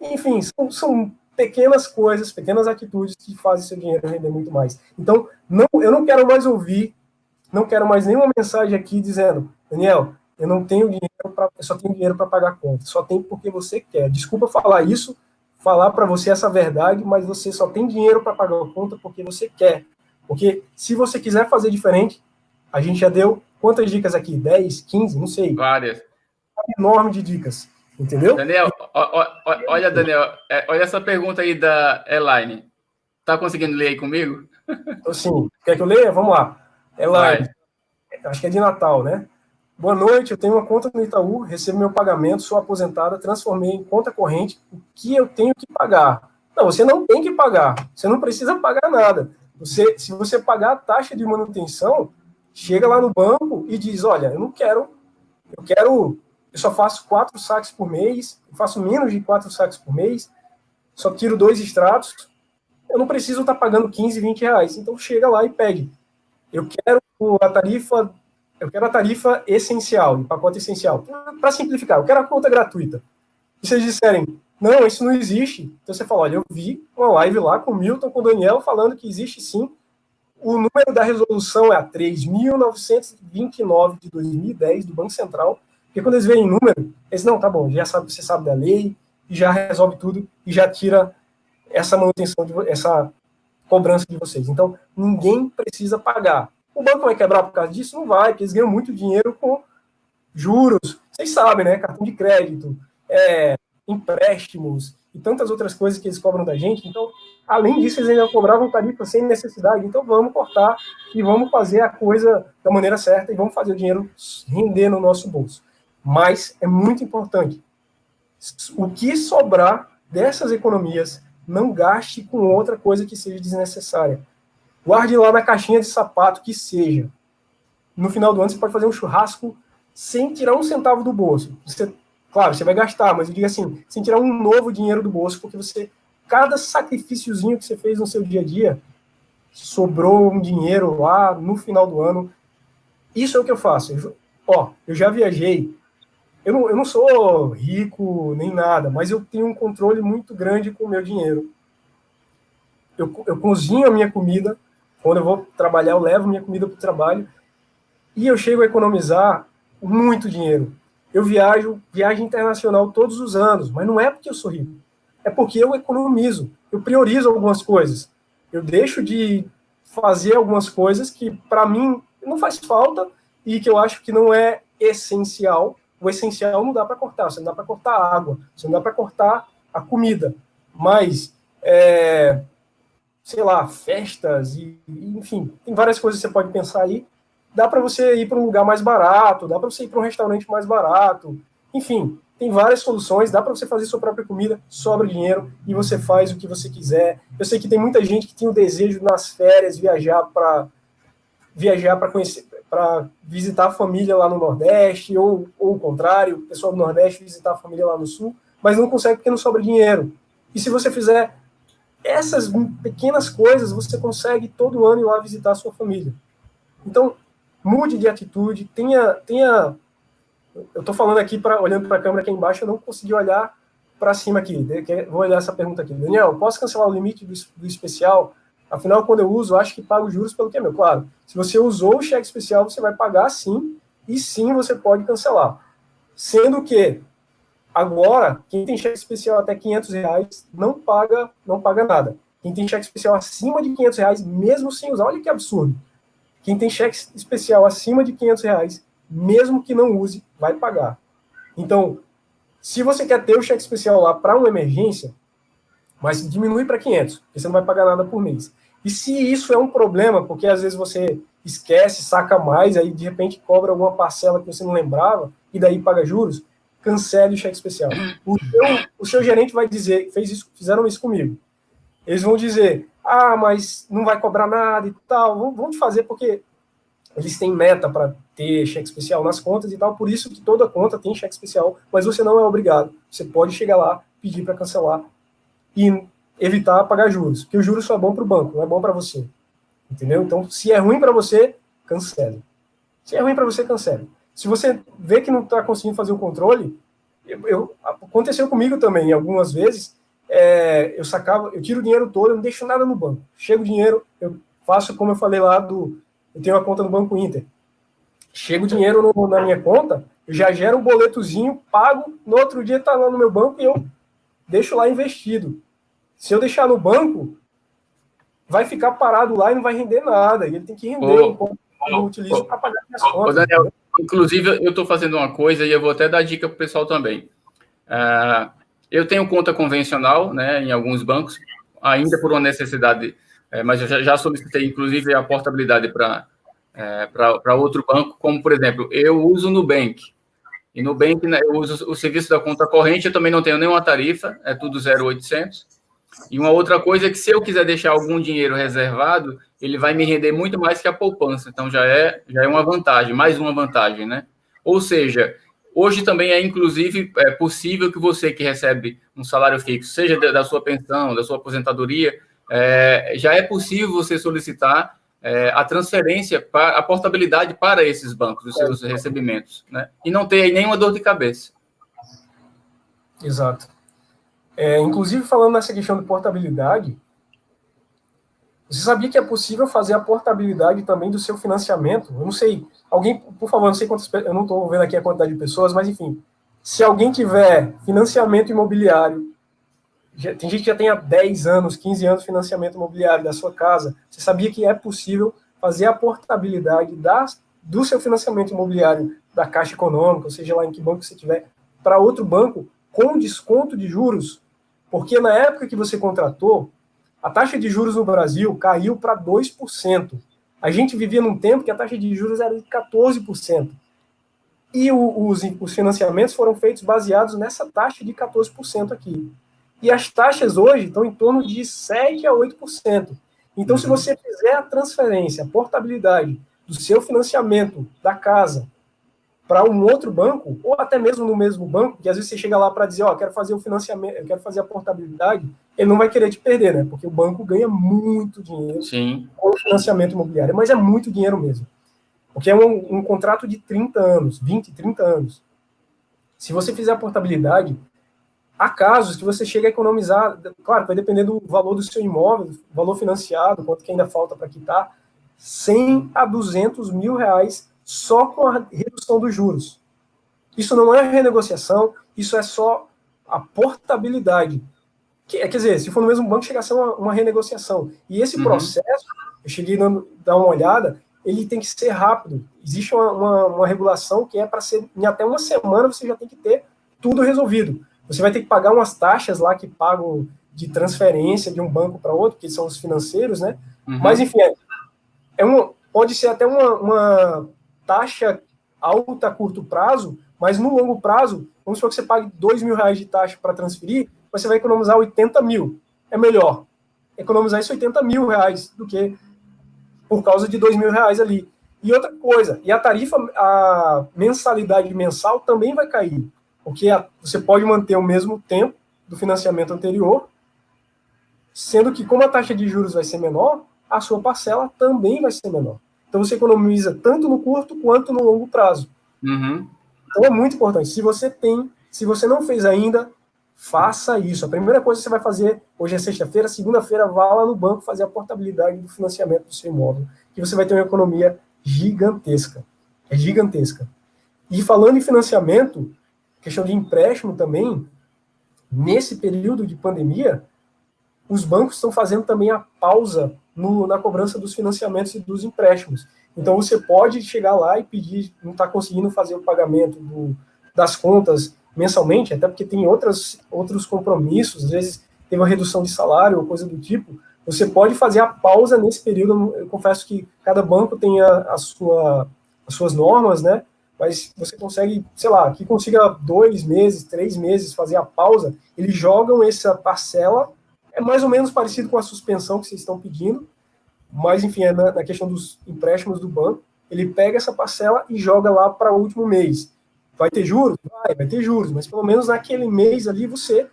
[SPEAKER 2] Enfim, são pequenas coisas, pequenas atitudes que fazem seu dinheiro render muito mais. Então, eu não quero mais ouvir, não quero mais nenhuma mensagem aqui dizendo, Daniel, eu não tenho dinheiro eu só tenho dinheiro para pagar a conta. Só tem porque você quer. Desculpa falar isso, falar para você essa verdade, mas você só tem dinheiro para pagar a conta porque você quer. Porque se você quiser fazer diferente, a gente já deu quantas dicas aqui? 10, 15, não sei.
[SPEAKER 1] Várias.
[SPEAKER 2] Enorme de dicas, entendeu?
[SPEAKER 1] Daniel, olha, Daniel, olha essa pergunta aí da Elaine. Tá conseguindo ler aí comigo?
[SPEAKER 2] Assim, quer que eu leia? Vamos lá. Elaine, acho que é de Natal, né? Boa noite, eu tenho uma conta no Itaú, recebo meu pagamento, sou aposentada, transformei em conta corrente, o que eu tenho que pagar? Não, você não tem que pagar, você não precisa pagar nada. Se você pagar a taxa de manutenção, chega lá no banco e diz, olha, eu só faço 4 saques por mês, eu faço menos de 4 saques por mês, só tiro 2 extratos, eu não preciso estar pagando 15, 20 reais. Então chega lá e pede. Eu quero a tarifa essencial, o pacote essencial. Para simplificar, eu quero a conta gratuita. E vocês disserem, não, isso não existe. Então você fala, olha, eu vi uma live lá com o Milton, com o Daniel, falando que existe sim. O número da resolução é a 3.929 de 2010 do Banco Central. Porque quando eles veem número, eles, não, tá bom, você sabe da lei, e já resolve tudo, e já tira essa manutenção, essa cobrança de vocês. Então, ninguém precisa pagar. O banco vai quebrar por causa disso? Não vai, porque eles ganham muito dinheiro com juros. Vocês sabem, né? Cartão de crédito, empréstimos e tantas outras coisas que eles cobram da gente. Então, além disso, eles ainda cobravam tarifa sem necessidade. Então, vamos cortar e vamos fazer a coisa da maneira certa e vamos fazer o dinheiro render no nosso bolso. Mas é muito importante. O que sobrar dessas economias, não gaste com outra coisa que seja desnecessária. Guarde lá na caixinha de sapato que seja. No final do ano, você pode fazer um churrasco sem tirar um centavo do bolso. Claro, você vai gastar, mas eu digo assim, sem tirar um novo dinheiro do bolso, porque cada sacrifíciozinho que você fez no seu dia a dia, sobrou um dinheiro lá no final do ano. Isso é o que eu faço. Eu já viajei. Eu não sou rico nem nada, mas eu tenho um controle muito grande com o meu dinheiro. Eu cozinho a minha comida. Quando eu vou trabalhar, eu levo minha comida para o trabalho. E eu chego a economizar muito dinheiro. Eu viagem internacional todos os anos, mas não é porque eu sou rico. É porque eu economizo. Eu priorizo algumas coisas. Eu deixo de fazer algumas coisas que, para mim, não faz falta e que eu acho que não é essencial. O essencial não dá para cortar. Você não dá para cortar a água. Você não dá para cortar a comida. Mas, sei lá, festas, enfim, tem várias coisas que você pode pensar aí. Dá para você ir para um lugar mais barato, dá para você ir para um restaurante mais barato. Enfim, tem várias soluções, dá para você fazer sua própria comida, sobra dinheiro e você faz o que você quiser. Eu sei que tem muita gente que tem o desejo nas férias viajar para conhecer, para visitar a família lá no Nordeste, ou o contrário, o pessoal do Nordeste visitar a família lá no Sul, mas não consegue porque não sobra dinheiro. E se você fizer essas pequenas coisas, você consegue todo ano ir lá visitar a sua família. Então, mude de atitude, tenha. Eu estou falando aqui, olhando para a câmera aqui embaixo, eu não consegui olhar para cima aqui. Vou olhar essa pergunta aqui. Daniel, posso cancelar o limite do especial? Afinal, quando eu uso, acho que pago juros pelo que é meu. Claro, se você usou o cheque especial, você vai pagar sim, e sim você pode cancelar. Sendo que, agora, quem tem cheque especial até R$500 não paga nada. Quem tem cheque especial acima de R$500, mesmo sem usar, olha que absurdo. Quem tem cheque especial acima de R$500, mesmo que não use, vai pagar. Então, se você quer ter o cheque especial lá para uma emergência, mas diminui para 500, porque você não vai pagar nada por mês. E se isso é um problema, porque às vezes você esquece, saca mais, aí de repente cobra alguma parcela que você não lembrava, e daí paga juros, cancele o cheque especial. O seu gerente vai dizer, fizeram isso comigo. Eles vão dizer, mas não vai cobrar nada e tal, vão te fazer porque eles têm meta para ter cheque especial nas contas e tal, por isso que toda conta tem cheque especial, mas você não é obrigado. Você pode chegar lá, pedir para cancelar e evitar pagar juros, porque o juros só é bom para o banco, não é bom para você. Entendeu? Então, se é ruim para você, cancele. Se é ruim para você, cancele. Se você vê que não está conseguindo fazer o controle, aconteceu comigo também, algumas vezes, eu tiro o dinheiro todo, eu não deixo nada no banco. Chega o dinheiro, eu faço como eu falei lá, eu tenho uma conta no Banco Inter. Chega o dinheiro na minha conta, eu já gero um boletozinho, pago, no outro dia está lá no meu banco e eu deixo lá investido. Se eu deixar no banco, vai ficar parado lá e não vai render nada. E ele tem que render enquanto eu utilizo para pagar minhas contas.
[SPEAKER 1] Daniel, inclusive, eu estou fazendo uma coisa e eu vou até dar dica para o pessoal também. Eu tenho conta convencional, né, em alguns bancos, ainda por uma necessidade, mas eu já solicitei, inclusive, a portabilidade para outro banco, como, por exemplo, eu uso o Nubank. E Nubank, né, eu uso o serviço da conta corrente, eu também não tenho nenhuma tarifa, é tudo 0,800. E uma outra coisa é que se eu quiser deixar algum dinheiro reservado, ele vai me render muito mais que a poupança. Então, já é uma vantagem, mais uma vantagem, né? Ou seja, hoje também inclusive, possível que você que recebe um salário fixo, seja da sua pensão, da sua aposentadoria, já é possível você solicitar a transferência, a portabilidade para esses bancos, os seus recebimentos, né? E não ter aí nenhuma dor de cabeça.
[SPEAKER 2] Exato. Inclusive, falando nessa questão de portabilidade, você sabia que é possível fazer a portabilidade também do seu financiamento? Eu não sei, alguém, por favor, não sei quantas, eu não estou vendo aqui a quantidade de pessoas, mas enfim, se alguém tiver financiamento imobiliário, tem gente que já tem há 10 anos, 15 anos de financiamento imobiliário da sua casa, você sabia que é possível fazer a portabilidade do seu financiamento imobiliário da Caixa Econômica, ou seja, lá em que banco você tiver, para outro banco, com desconto de juros? Porque na época que você contratou, a taxa de juros no Brasil caiu para 2%. A gente vivia num tempo que a taxa de juros era de 14%. E os financiamentos foram feitos baseados nessa taxa de 14% aqui. E as taxas hoje estão em torno de 7% a 8%. Então, se você fizer a transferência, a portabilidade do seu financiamento da casa para um outro banco, ou até mesmo no mesmo banco, que às vezes você chega lá para dizer, quero fazer o financiamento, eu quero fazer a portabilidade, ele não vai querer te perder, né? Porque o banco ganha muito dinheiro com o financiamento imobiliário, mas é muito dinheiro mesmo. Porque é um contrato de 30 anos, 20, 30 anos. Se você fizer a portabilidade, há casos que você chega a economizar, claro, vai depender do valor do seu imóvel, valor financiado, quanto que ainda falta para quitar, 100 a 200 mil reais só com a redução dos juros. Isso não é renegociação, isso é só a portabilidade. Quer dizer, se for no mesmo banco, chega a ser uma renegociação. E esse processo, eu cheguei a dar uma olhada, ele tem que ser rápido. Existe uma regulação que é para ser, em até uma semana, você já tem que ter tudo resolvido. Você vai ter que pagar umas taxas lá que pagam de transferência de um banco para outro, que são os financeiros, né? Mas, enfim, pode ser até uma taxa alta a curto prazo, mas no longo prazo, vamos supor que você pague 2 mil reais de taxa para transferir, você vai economizar 80 mil. É melhor economizar esses 80 mil reais do que por causa de 2 mil reais ali. E outra coisa, e a tarifa, a mensalidade mensal também vai cair, porque você pode manter o mesmo tempo do financiamento anterior, sendo que como a taxa de juros vai ser menor, a sua parcela também vai ser menor. Então, você economiza tanto no curto quanto no longo prazo. Então, é muito importante. Se você não fez ainda, faça isso. A primeira coisa que você vai fazer, hoje é sexta-feira, segunda-feira, vá lá no banco fazer a portabilidade do financiamento do seu imóvel, que você vai ter uma economia gigantesca. É gigantesca. E falando em financiamento, questão de empréstimo também, nesse período de pandemia, os bancos estão fazendo também a pausa na cobrança dos financiamentos e dos empréstimos. Então, você pode chegar lá e pedir, não está conseguindo fazer o pagamento das contas mensalmente, até porque tem outros compromissos, às vezes tem uma redução de salário ou coisa do tipo, você pode fazer a pausa nesse período. Eu confesso que cada banco tem as suas normas, né? Mas você consegue, sei lá, que consiga 2 meses, 3 meses fazer a pausa, eles jogam essa parcela. É mais ou menos parecido com a suspensão que vocês estão pedindo, mas, enfim, é na questão dos empréstimos do banco. Ele pega essa parcela e joga lá para o último mês. Vai ter juros? Vai ter juros, mas pelo menos naquele mês ali você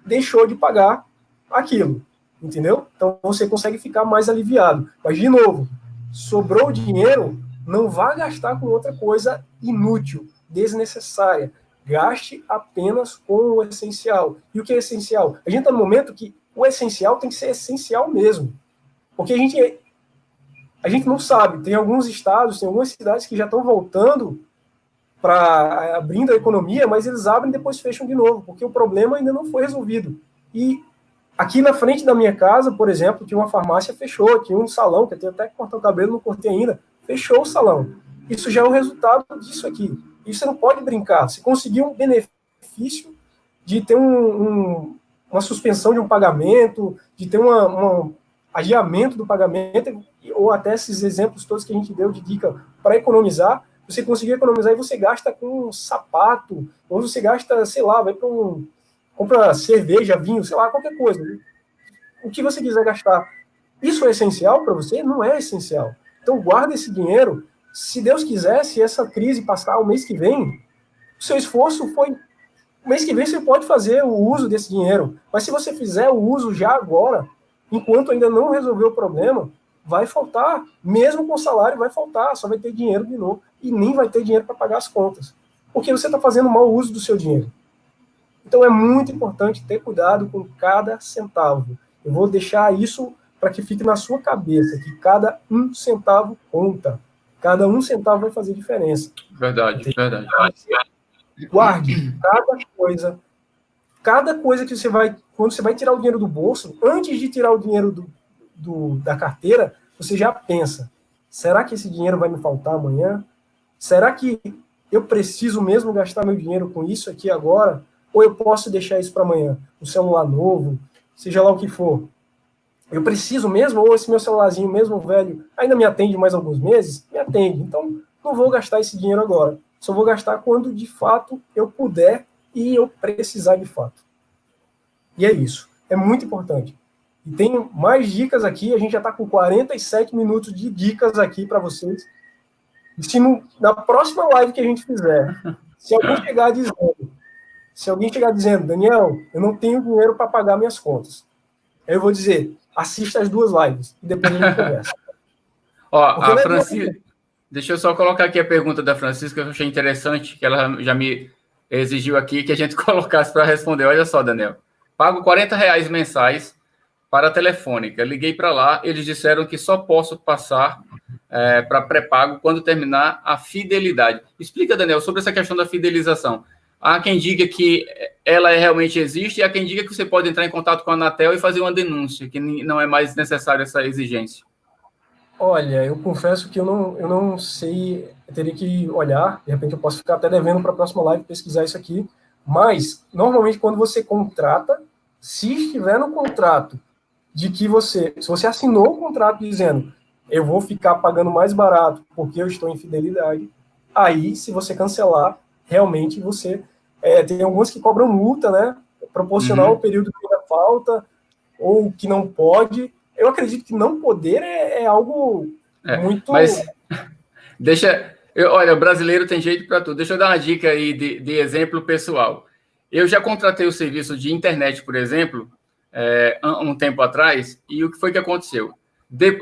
[SPEAKER 2] deixou de pagar aquilo, entendeu? Então você consegue ficar mais aliviado. Mas, de novo, sobrou dinheiro, não vá gastar com outra coisa inútil, desnecessária. Gaste apenas com o essencial. E o que é essencial? A gente está no momento que o essencial tem que ser essencial mesmo. Porque a gente não sabe. Tem alguns estados, tem algumas cidades que já estão voltando para abrindo a economia, mas eles abrem e depois fecham de novo, porque o problema ainda não foi resolvido. E aqui na frente da minha casa, por exemplo, tinha uma farmácia, fechou, tinha um salão, que eu tenho até que cortar o cabelo, não cortei ainda, fechou o salão. Isso já é o resultado disso aqui. E você não pode brincar. Se conseguir um benefício de ter uma suspensão de um pagamento, de ter um adiamento do pagamento, ou até esses exemplos todos que a gente deu de dica para economizar, você conseguir economizar e você gasta com um sapato, ou você gasta, sei lá, vai para compra cerveja, vinho, sei lá, qualquer coisa. O que você quiser gastar. Isso é essencial para você? Não é essencial. Então, guarda esse dinheiro. Se Deus quiser, se essa crise passar o mês que vem, o seu esforço foi... O mês que vem você pode fazer o uso desse dinheiro. Mas se você fizer o uso já agora, enquanto ainda não resolveu o problema, vai faltar. Mesmo com o salário, vai faltar. Só vai ter dinheiro de novo. E nem vai ter dinheiro para pagar as contas. Porque você está fazendo mau uso do seu dinheiro. Então é muito importante ter cuidado com cada centavo. Eu vou deixar isso para que fique na sua cabeça, que cada um centavo conta. Cada um centavo vai fazer diferença.
[SPEAKER 1] Verdade, verdade.
[SPEAKER 2] Guarde cada coisa que você vai, quando você vai tirar o dinheiro do bolso, antes de tirar o dinheiro da carteira, você já pensa, será que esse dinheiro vai me faltar amanhã? Será que eu preciso mesmo gastar meu dinheiro com isso aqui agora? Ou eu posso deixar isso para amanhã? Um celular novo, seja lá o que for. Eu preciso mesmo? Ou esse meu celularzinho mesmo velho ainda me atende mais alguns meses? Me atende. Então, não vou gastar esse dinheiro agora. Só vou gastar quando, de fato, eu puder e eu precisar de fato. E é isso. É muito importante. E tem mais dicas aqui. A gente já está com 47 minutos de dicas aqui para vocês. E se na próxima live que a gente fizer, se alguém chegar dizendo, Daniel, eu não tenho dinheiro para pagar minhas contas, aí eu vou dizer, assista as 2 lives e depois a gente conversa.
[SPEAKER 1] Ó, a Francisca, deixa eu só colocar aqui a pergunta da Francisca, que eu achei interessante, que ela já me exigiu aqui que a gente colocasse para responder. Olha só, Daniel, pago R$40 mensais para a Telefônica. Liguei para lá, eles disseram que só posso passar para pré-pago quando terminar a fidelidade. Explica, Daniel, sobre essa questão da fidelização. Há quem diga que ela realmente existe e há quem diga que você pode entrar em contato com a Anatel e fazer uma denúncia, que não é mais necessária essa exigência.
[SPEAKER 2] Olha, eu confesso que eu não sei, eu teria que olhar, de repente eu posso ficar até devendo para a próxima live pesquisar isso aqui, mas, normalmente, quando você contrata, se estiver no contrato de que se você assinou o contrato dizendo eu vou ficar pagando mais barato porque eu estou em fidelidade, aí, se você cancelar, realmente você... tem alguns que cobram multa, né? Proporcional ao período que ainda falta, ou que não pode. Eu acredito que não poder é algo muito...
[SPEAKER 1] Mas, olha, o brasileiro tem jeito para tudo. Deixa eu dar uma dica aí de exemplo pessoal. Eu já contratei o serviço de internet, por exemplo, um tempo atrás, e o que foi que aconteceu?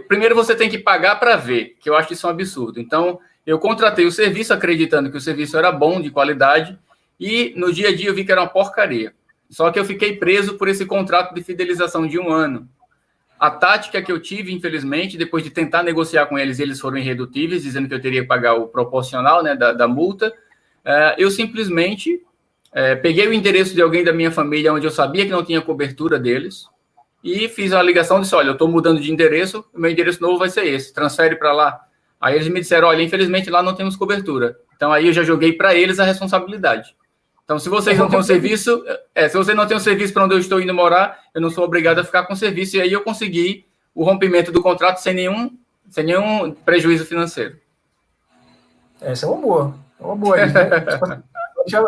[SPEAKER 1] Primeiro você tem que pagar para ver, que eu acho isso um absurdo. Então, eu contratei o serviço acreditando que o serviço era bom, de qualidade, e no dia a dia eu vi que era uma porcaria. Só que eu fiquei preso por esse contrato de fidelização de 1 ano. A tática que eu tive, infelizmente, depois de tentar negociar com eles, eles foram irredutíveis, dizendo que eu teria que pagar o proporcional, né, da multa. Eu simplesmente peguei o endereço de alguém da minha família, onde eu sabia que não tinha cobertura deles, e fiz uma ligação e disse, olha, eu estou mudando de endereço, o meu endereço novo vai ser esse, transfere para lá. Aí eles me disseram, olha, infelizmente lá não temos cobertura. Então aí eu já joguei para eles a responsabilidade. Então, se vocês não têm um serviço, se você não tem um serviço para onde eu estou indo morar, eu não sou obrigado a ficar com serviço. E aí eu consegui o rompimento do contrato sem nenhum prejuízo financeiro.
[SPEAKER 2] Essa é uma boa. É uma boa.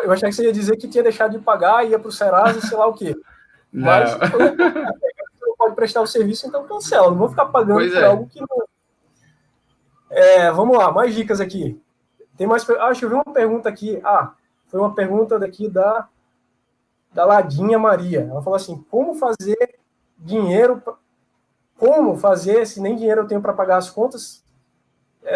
[SPEAKER 2] Eu achei que você ia dizer que tinha deixado de pagar, ia para o Serasa, sei lá o quê. Mas você não pode prestar o serviço, então cancela. Não vou ficar pagando por algo que não... vamos lá, mais dicas aqui. Tem mais... deixa eu ver uma pergunta aqui. Foi uma pergunta daqui da Ladinha Maria. Ela falou assim, como fazer se nem dinheiro eu tenho para pagar as contas?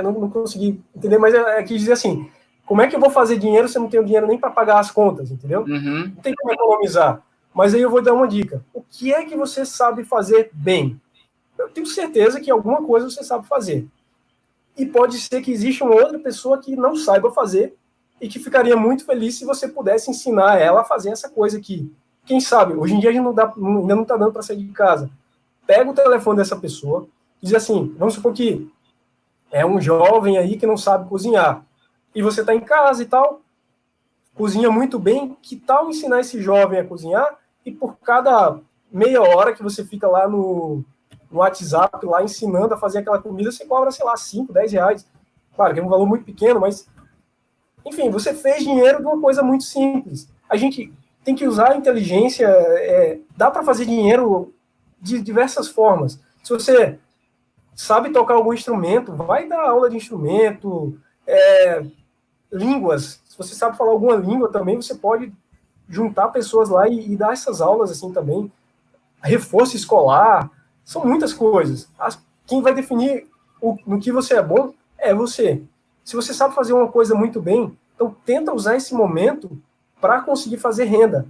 [SPEAKER 2] não consegui entender, mas quis dizer assim, como é que eu vou fazer dinheiro se eu não tenho dinheiro nem para pagar as contas, entendeu?
[SPEAKER 1] Uhum.
[SPEAKER 2] Não tem como economizar. Mas aí eu vou dar uma dica. O que é que você sabe fazer bem? Eu tenho certeza que alguma coisa você sabe fazer. E pode ser que exista uma outra pessoa que não saiba fazer e que ficaria muito feliz se você pudesse ensinar ela a fazer essa coisa aqui. Quem sabe, hoje em dia a gente ainda não está dando para sair de casa. Pega o telefone dessa pessoa e diz assim, vamos supor que é um jovem aí que não sabe cozinhar. E você está em casa e tal, cozinha muito bem, que tal ensinar esse jovem a cozinhar e por cada meia hora que você fica lá no WhatsApp, lá ensinando a fazer aquela comida, você cobra, sei lá, 5, 10 reais. Claro que é um valor muito pequeno, mas enfim, você fez dinheiro de uma coisa muito simples. A gente tem que usar a inteligência, dá para fazer dinheiro de diversas formas. Se você sabe tocar algum instrumento, vai dar aula de instrumento, línguas. Se você sabe falar alguma língua também, você pode juntar pessoas lá e dar essas aulas assim também. Reforço escolar, são muitas coisas. Quem vai definir no que você é bom é você. Se você sabe fazer uma coisa muito bem, então tenta usar esse momento para conseguir fazer renda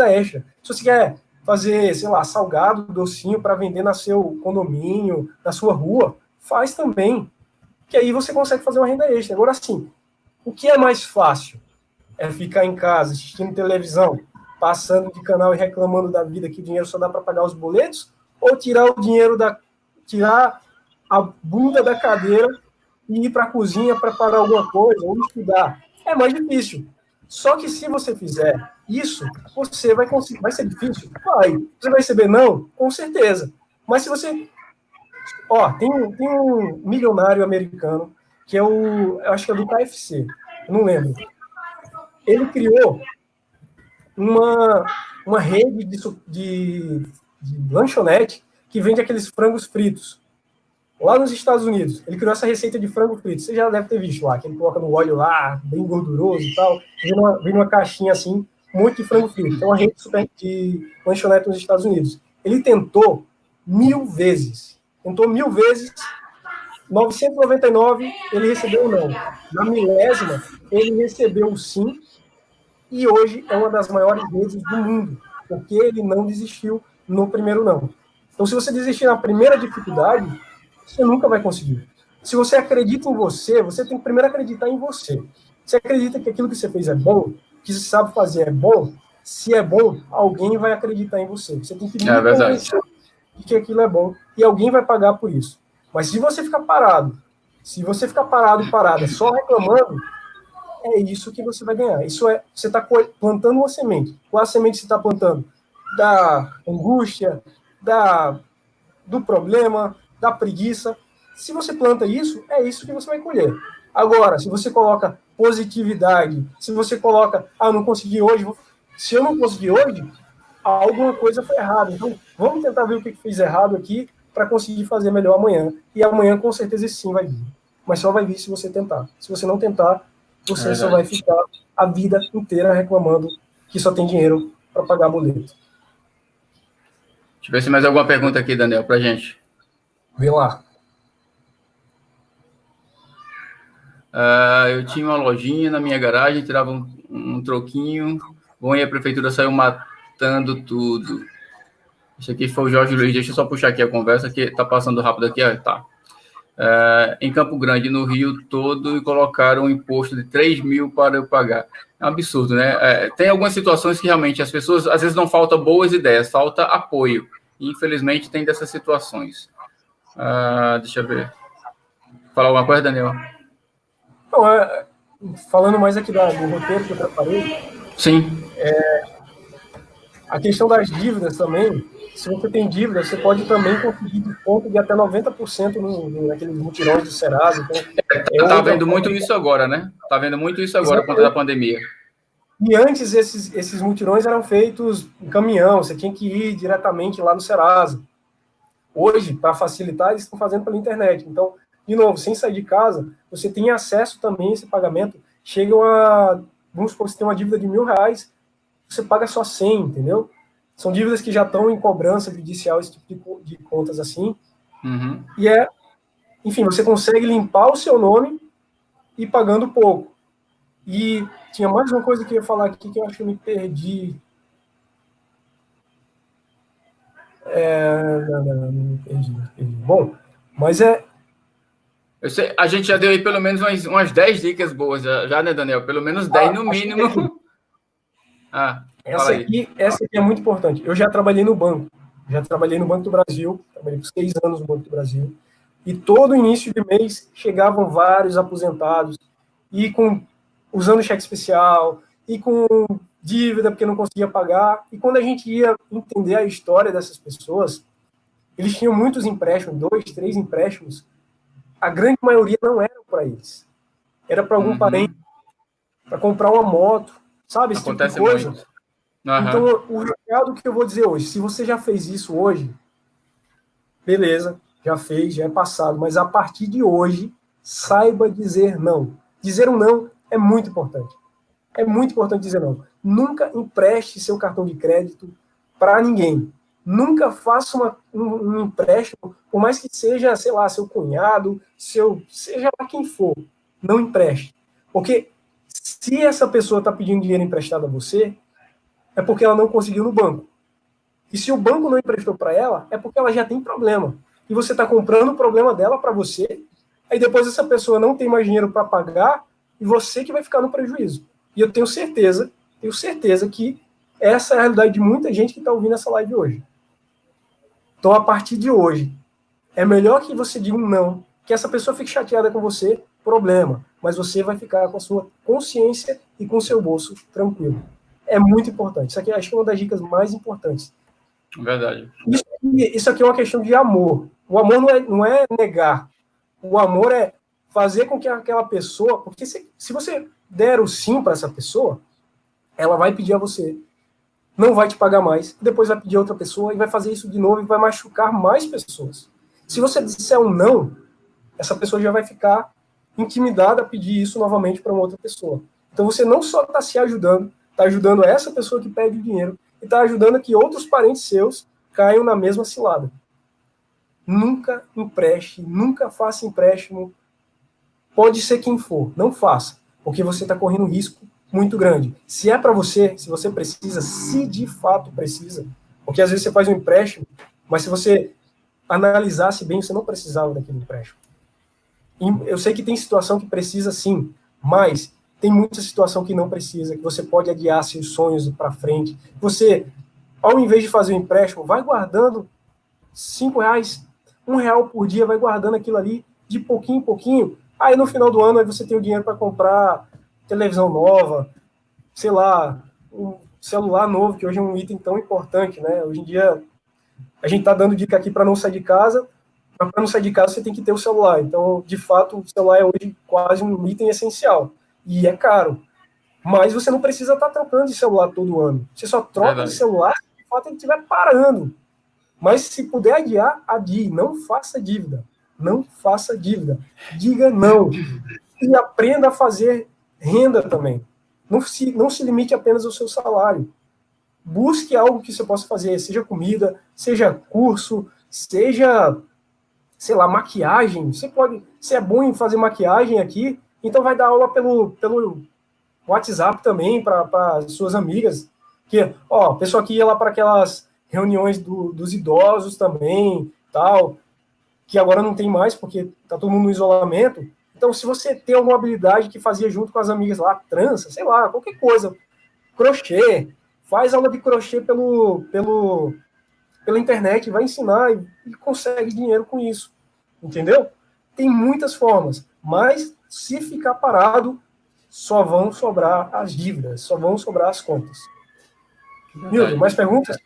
[SPEAKER 2] extra. Se você quer fazer, sei lá, salgado, docinho para vender no seu condomínio, na sua rua, faz também. Que aí você consegue fazer uma renda extra. Agora, sim, o que é mais fácil? É ficar em casa, assistindo televisão, passando de canal e reclamando da vida que o dinheiro só dá para pagar os boletos? Ou tirar o dinheiro tirar a bunda da cadeira e ir para a cozinha preparar alguma coisa ou estudar? É mais difícil. Só que se você fizer isso, você vai conseguir. Vai ser difícil? Vai. Você vai receber não? Com certeza. Mas se você... tem um milionário americano que eu acho que é do KFC, eu não lembro. Ele criou uma rede de lanchonete que vende aqueles frangos fritos. Lá nos Estados Unidos, ele criou essa receita de frango frito. Você já deve ter visto lá, que ele coloca no óleo lá, bem gorduroso e tal. Vem numa caixinha assim, um monte de frango frito. É uma rede de lanchonete nos Estados Unidos. Ele tentou 1000 vezes. 999, ele recebeu o não. Na 1000ª, ele recebeu o sim. E hoje é uma das maiores redes do mundo, porque ele não desistiu no primeiro não. Então, se você desistir na primeira dificuldade, você nunca vai conseguir. Se você acredita em você, você tem que primeiro acreditar em você. Você acredita que aquilo que você fez é bom, que você sabe fazer é bom, se é bom, alguém vai acreditar em você. Você tem que convencer de que aquilo é bom e alguém vai pagar por isso. Mas se você ficar parado, parada, só reclamando, é isso que você vai ganhar. Você está plantando uma semente. Qual a semente você está plantando? Da angústia, do problema, da preguiça. Se você planta isso, é isso que você vai colher. Agora, se você coloca positividade, se você coloca, não consegui hoje, se eu não conseguir hoje, alguma coisa foi errada. Então, vamos tentar ver o que fez errado aqui para conseguir fazer melhor amanhã. E amanhã, com certeza, sim vai vir. Mas só vai vir se você tentar. Se você não tentar, você só vai ficar a vida inteira reclamando que só tem dinheiro para pagar boleto.
[SPEAKER 1] Deixa eu ver se mais alguma pergunta aqui, Daniel, para a gente.
[SPEAKER 2] Vem lá.
[SPEAKER 1] Eu tinha uma lojinha na minha garagem, tirava um troquinho, bom, e a prefeitura saiu matando tudo. Isso aqui foi o Jorge Luiz, deixa eu só puxar aqui a conversa, que está passando rápido aqui, tá. Em Campo Grande, no Rio todo, e colocaram um imposto de 3 mil para eu pagar. É um absurdo, né? Tem algumas situações que realmente as pessoas, às vezes não falta boas ideias, falta apoio. E, infelizmente, tem dessas situações. Deixa eu ver. Falar alguma coisa, Daniel?
[SPEAKER 2] Não, falando mais aqui do roteiro que eu preparei.
[SPEAKER 1] Sim.
[SPEAKER 2] A questão das dívidas também. Se você tem dívida, você pode também conseguir desconto de até 90% naqueles mutirões do Serasa. Então,
[SPEAKER 1] tá vendo muito isso agora, né? Tá vendo muito isso agora, por conta da pandemia.
[SPEAKER 2] E antes, esses mutirões eram feitos em caminhão, você tinha que ir diretamente lá no Serasa. Hoje, para facilitar, eles estão fazendo pela internet. Então, de novo, sem sair de casa, você tem acesso também a esse pagamento. Vamos supor que você tem uma dívida de R$1.000, você paga só 100, entendeu? São dívidas que já estão em cobrança judicial, esse tipo de contas assim.
[SPEAKER 1] Uhum.
[SPEAKER 2] enfim, você consegue limpar o seu nome e pagando pouco. E tinha mais uma coisa que eu ia falar aqui que eu acho que eu me perdi. Não, me perdi. Bom, mas
[SPEAKER 1] A gente já deu aí pelo menos umas 10 dicas boas, já, né, Daniel? Pelo menos 10 no mínimo.
[SPEAKER 2] Essa aqui é muito importante. Eu já trabalhei no banco. Já trabalhei no Banco do Brasil. Trabalhei por 6 anos no Banco do Brasil. E todo início de mês chegavam vários aposentados e usando cheque especial e com dívida porque não conseguia pagar. E quando a gente ia entender a história dessas pessoas, eles tinham muitos empréstimos, 2, 3 empréstimos. A grande maioria não eram para eles. Era para algum parente, para comprar uma moto, sabe? Esse
[SPEAKER 1] Acontece
[SPEAKER 2] tipo de coisa.
[SPEAKER 1] Muito.
[SPEAKER 2] Então, o recado que eu vou dizer hoje, se você já fez isso hoje, beleza, já fez, já é passado, mas a partir de hoje, saiba dizer não. Dizer um não é muito importante. É muito importante dizer não. Nunca empreste seu cartão de crédito para ninguém. Nunca faça um empréstimo, por mais que seja, sei lá, seu cunhado, seja lá quem for. Não empreste. Porque se essa pessoa está pedindo dinheiro emprestado a você, é porque ela não conseguiu no banco. E se o banco não emprestou para ela, é porque ela já tem problema. E você está comprando o problema dela para você, aí depois essa pessoa não tem mais dinheiro para pagar, e você que vai ficar no prejuízo. E eu tenho certeza que essa é a realidade de muita gente que está ouvindo essa live hoje. Então, a partir de hoje, é melhor que você diga um não, que essa pessoa fique chateada com você, problema, mas você vai ficar com a sua consciência e com o seu bolso tranquilo. É muito importante. Isso aqui acho que é uma das dicas mais importantes.
[SPEAKER 1] Verdade.
[SPEAKER 2] Isso aqui é uma questão de amor. O amor não é negar. O amor é fazer com que aquela pessoa... Porque se você der o sim para essa pessoa, ela vai pedir a você, não vai te pagar mais, depois vai pedir a outra pessoa e vai fazer isso de novo e vai machucar mais pessoas. Se você disser um não, essa pessoa já vai ficar intimidada a pedir isso novamente para uma outra pessoa. Então você não só está se ajudando, está ajudando essa pessoa que pede o dinheiro e está ajudando que outros parentes seus caiam na mesma cilada. Nunca empreste, nunca faça empréstimo. Pode ser quem for, não faça, porque você está correndo um risco muito grande. Se é para você, se você precisa, se de fato precisa, porque às vezes você faz um empréstimo, mas se você analisasse bem, você não precisava daquele empréstimo. E eu sei que tem situação que precisa sim, mas tem muita situação que não precisa, que você pode adiar seus sonhos para frente. Você, ao invés de fazer um empréstimo, vai guardando R$5, R$1 por dia, vai guardando aquilo ali de pouquinho em pouquinho. Aí no final do ano aí você tem o dinheiro para comprar televisão nova, sei lá, um celular novo, que hoje é um item tão importante, né? Hoje em dia a gente está dando dica aqui para não sair de casa, mas para não sair de casa você tem que ter o celular. Então, de fato, o celular é hoje quase um item essencial. E é caro. Mas você não precisa estar trocando de celular todo ano. Você só troca de celular se de fato ele estiver parando. Mas se puder adiar, adie. Não faça dívida. Não faça dívida. Diga não. E aprenda a fazer renda também. Não se limite apenas ao seu salário. Busque algo que você possa fazer, seja comida, seja curso, seja, sei lá, maquiagem. Você é bom em fazer maquiagem aqui, então vai dar aula pelo WhatsApp também para suas amigas. Que, ó, a pessoa que ia lá para aquelas reuniões dos idosos também, tal, que agora não tem mais, porque tá todo mundo no isolamento. Então, se você tem alguma habilidade que fazia junto com as amigas lá, trança, sei lá, qualquer coisa, crochê, faz aula de crochê pela internet, vai ensinar e consegue dinheiro com isso, entendeu? Tem muitas formas, mas se ficar parado, só vão sobrar as dívidas, só vão sobrar as contas. Milton, mais perguntas?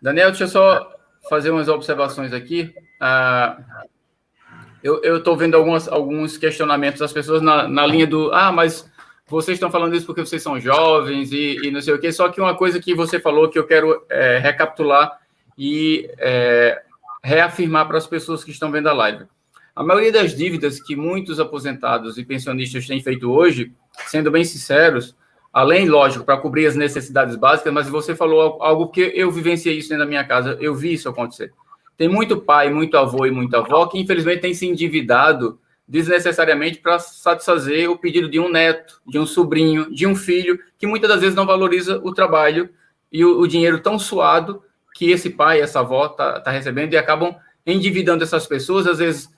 [SPEAKER 1] Daniel, deixa eu só fazer umas observações aqui. Eu estou vendo alguns questionamentos das pessoas na linha do mas vocês estão falando isso porque vocês são jovens e não sei o quê, só que uma coisa que você falou que eu quero recapitular e reafirmar para as pessoas que estão vendo a live. A maioria das dívidas que muitos aposentados e pensionistas têm feito hoje, sendo bem sinceros, além, lógico, para cobrir as necessidades básicas, mas você falou algo que eu vivenciei isso dentro da minha casa, eu vi isso acontecer. Tem muito pai, muito avô e muita avó que, infelizmente, tem se endividado desnecessariamente para satisfazer o pedido de um neto, de um sobrinho, de um filho, que muitas das vezes não valoriza o trabalho e o dinheiro tão suado que esse pai, essa avó tá recebendo, e acabam endividando essas pessoas. Às vezes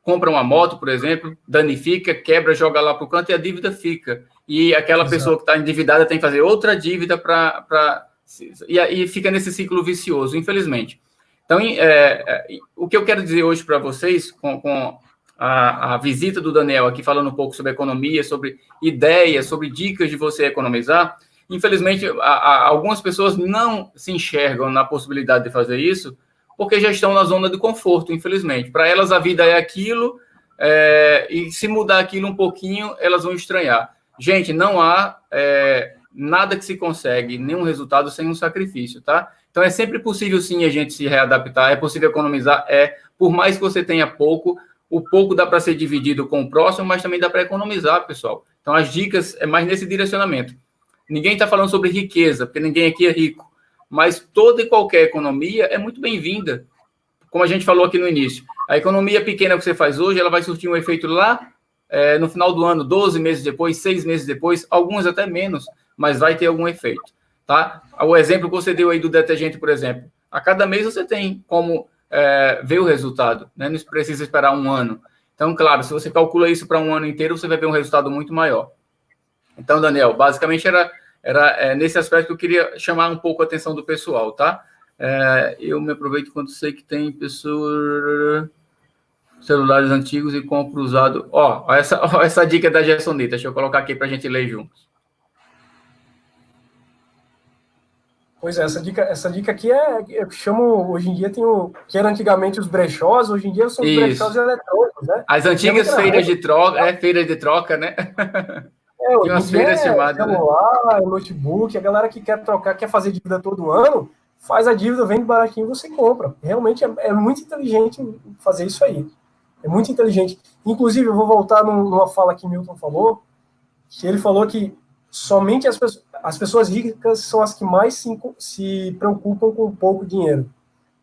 [SPEAKER 1] compram uma moto, por exemplo, danifica, quebra, joga lá para o canto e a dívida fica. E aquela pessoa que está endividada tem que fazer outra dívida e fica nesse ciclo vicioso, infelizmente. Então, o que eu quero dizer hoje para vocês, com a visita do Daniel aqui, falando um pouco sobre economia, sobre ideias, sobre dicas de você economizar, infelizmente, algumas pessoas não se enxergam na possibilidade de fazer isso, porque já estão na zona de conforto, infelizmente. Para elas, a vida é aquilo, e se mudar aquilo um pouquinho, elas vão estranhar. Gente, não há nada que se consegue, nenhum resultado sem um sacrifício, tá? Então, é sempre possível, sim, a gente se readaptar, é possível economizar, por mais que você tenha pouco, o pouco dá para ser dividido com o próximo, mas também dá para economizar, pessoal. Então, as dicas é mais nesse direcionamento. Ninguém está falando sobre riqueza, porque ninguém aqui é rico, mas toda e qualquer economia é muito bem-vinda. Como a gente falou aqui no início, a economia pequena que você faz hoje, ela vai surtir um efeito lá no final do ano, 12 meses depois, 6 meses depois, alguns até menos, mas vai ter algum efeito, tá? O exemplo que você deu aí do detergente, por exemplo, a cada mês você tem como ver o resultado, né? Não precisa esperar um ano. Então, claro, se você calcula isso para um ano inteiro, você vai ver um resultado muito maior. Então, Daniel, basicamente era nesse aspecto que eu queria chamar um pouco a atenção do pessoal, tá? Eu me aproveito quando sei que tem pessoas, celulares antigos e compro usado. Ó, essa dica da Gessonita, deixa eu colocar aqui para a gente ler juntos.
[SPEAKER 2] Pois é, essa dica aqui eu chamo, hoje em dia tem que eram antigamente os brechós, hoje em dia são os brechós eletrônicos, né?
[SPEAKER 1] As antigas feiras de troca, feira de troca, né?
[SPEAKER 2] Tem umas feiras chamadas, celular, né? Notebook, a galera que quer trocar, quer fazer dívida todo ano, faz a dívida, vende baratinho e você compra. Realmente é muito inteligente fazer isso aí. É muito inteligente. Inclusive, eu vou voltar numa fala que Milton falou, que ele falou que somente as pessoas ricas são as que mais se preocupam com pouco dinheiro,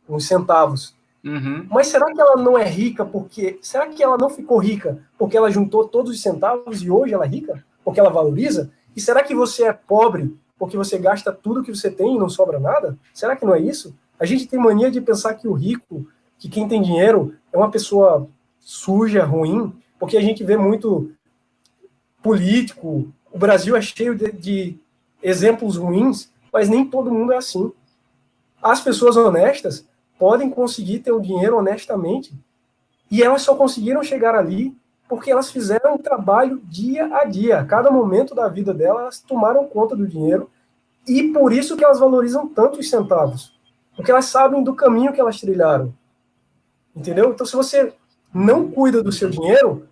[SPEAKER 2] com os centavos.
[SPEAKER 1] Uhum.
[SPEAKER 2] Mas será que ela não é rica porque... Será que ela não ficou rica porque ela juntou todos os centavos e hoje ela é rica? Porque ela valoriza? E será que você é pobre porque você gasta tudo que você tem e não sobra nada? Será que não é isso? A gente tem mania de pensar que o rico, que quem tem dinheiro é uma pessoa suja, ruim, porque a gente vê muito político. O Brasil é cheio de exemplos ruins, mas nem todo mundo é assim. As pessoas honestas podem conseguir ter o dinheiro honestamente, e elas só conseguiram chegar ali porque elas fizeram um trabalho dia a dia. A cada momento da vida delas, elas tomaram conta do dinheiro, e por isso que elas valorizam tanto os centavos, porque elas sabem do caminho que elas trilharam. Entendeu? Então, se você não cuida do seu dinheiro,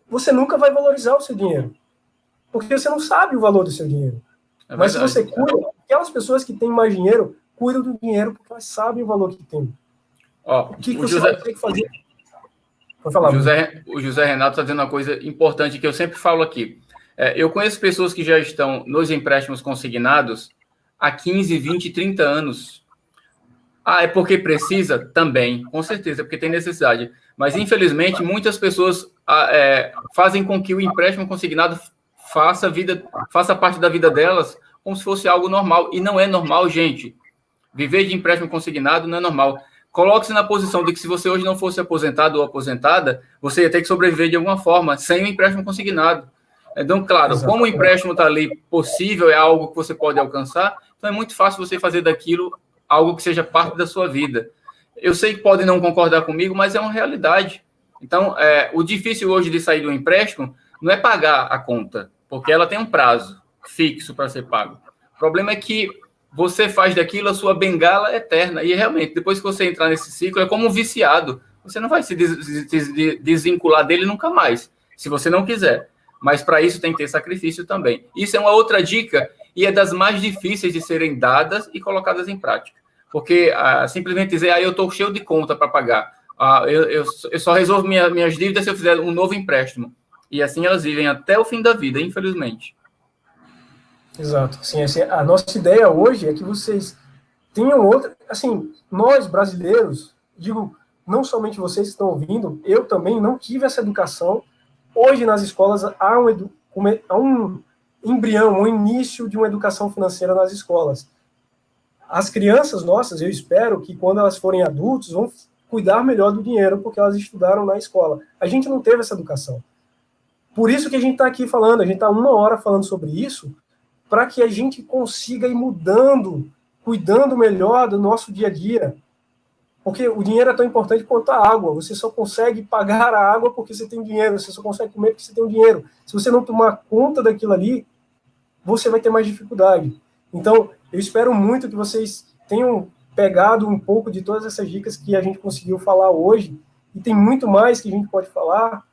[SPEAKER 2] você nunca vai valorizar o seu dinheiro, porque você não sabe o valor do seu dinheiro. Mas se você cuida, aquelas pessoas que têm mais dinheiro, cuidam do dinheiro porque elas sabem o valor que tem.
[SPEAKER 1] Ó,
[SPEAKER 2] o que você vai ter que fazer?
[SPEAKER 1] O José Renato está dizendo uma coisa importante que eu sempre falo aqui. Eu conheço pessoas que já estão nos empréstimos consignados há 15, 20, 30 anos. É porque precisa? Também, com certeza, porque tem necessidade. Mas, infelizmente, muitas pessoas fazem com que o empréstimo consignado faça parte da vida delas como se fosse algo normal. E não é normal, gente. Viver de empréstimo consignado não é normal. Coloque-se na posição de que se você hoje não fosse aposentado ou aposentada, você ia ter que sobreviver de alguma forma, sem o empréstimo consignado. Então, claro, exatamente. Como o empréstimo está ali possível, é algo que você pode alcançar, então é muito fácil você fazer daquilo algo que seja parte da sua vida. Eu sei que podem não concordar comigo, mas é uma realidade. Então, o difícil hoje de sair do empréstimo não é pagar a conta, porque ela tem um prazo fixo para ser pago. O problema é que você faz daquilo a sua bengala eterna. E realmente, depois que você entrar nesse ciclo, é como um viciado. Você não vai se desvincular dele nunca mais, se você não quiser. Mas para isso tem que ter sacrifício também. Isso é uma outra dica e é das mais difíceis de serem dadas e colocadas em prática. Porque simplesmente dizer, eu estou cheio de conta para pagar. Eu só resolvo minhas dívidas se eu fizer um novo empréstimo. E assim elas vivem até o fim da vida, infelizmente.
[SPEAKER 2] Exato. Assim, a nossa ideia hoje é que vocês tenham outra... Assim, nós, brasileiros, digo, não somente vocês que estão ouvindo, eu também não tive essa educação. Hoje, nas escolas, há um embrião, um início de uma educação financeira nas escolas. As crianças nossas, eu espero que quando elas forem adultos, vão cuidar melhor do dinheiro, porque elas estudaram na escola. A gente não teve essa educação. Por isso que a gente está aqui falando, a gente está 1 hora falando sobre isso, para que a gente consiga ir mudando, cuidando melhor do nosso dia a dia. Porque o dinheiro é tão importante quanto a água. Você só consegue pagar a água porque você tem dinheiro, você só consegue comer porque você tem o dinheiro. Se você não tomar conta daquilo ali, você vai ter mais dificuldade. Então, eu espero muito que vocês tenham pegado um pouco de todas essas dicas que a gente conseguiu falar hoje, e tem muito mais que a gente pode falar,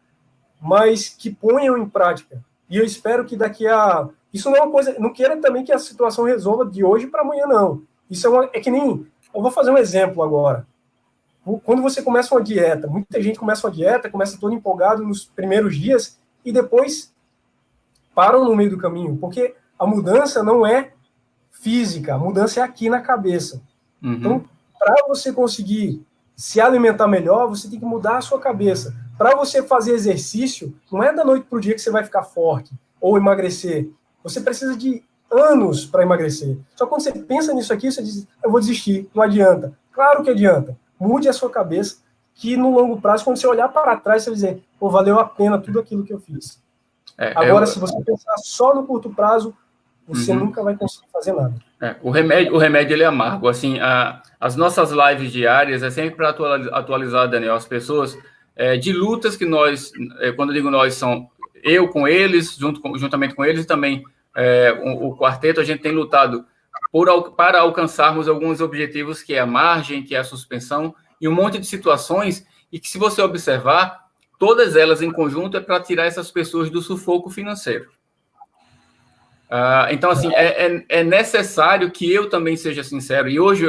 [SPEAKER 2] mas que ponham em prática. E eu espero que daqui a... Isso não é uma coisa... Não queira também que a situação resolva de hoje para amanhã, não. Isso é que nem... Eu vou fazer um exemplo agora. Quando você começa uma dieta, muita gente começa uma dieta, começa todo empolgado nos primeiros dias, e depois param no meio do caminho, porque a mudança não é física, a mudança é aqui na cabeça.
[SPEAKER 1] Uhum.
[SPEAKER 2] Então, para você conseguir se alimentar melhor, você tem que mudar a sua cabeça. Para você fazer exercício, não é da noite para o dia que você vai ficar forte ou emagrecer. Você precisa de anos para emagrecer. Só quando você pensa nisso aqui, você diz, eu vou desistir, não adianta. Claro que adianta. Mude a sua cabeça, que no longo prazo, quando você olhar para trás, você vai dizer, pô, valeu a pena tudo aquilo que eu fiz. Agora, se você pensar só no curto prazo, você nunca vai conseguir fazer nada.
[SPEAKER 1] O remédio ele é amargo. Assim, as nossas lives diárias é sempre para atualizar, Daniel, as pessoas de lutas que nós, quando eu digo nós, são eu com eles, juntamente com eles, e também o quarteto, a gente tem lutado para alcançarmos alguns objetivos, que é a margem, que é a suspensão, e um monte de situações, e que, se você observar, todas elas em conjunto é para tirar essas pessoas do sufoco financeiro. Então, assim, é necessário que eu também seja sincero, e hoje,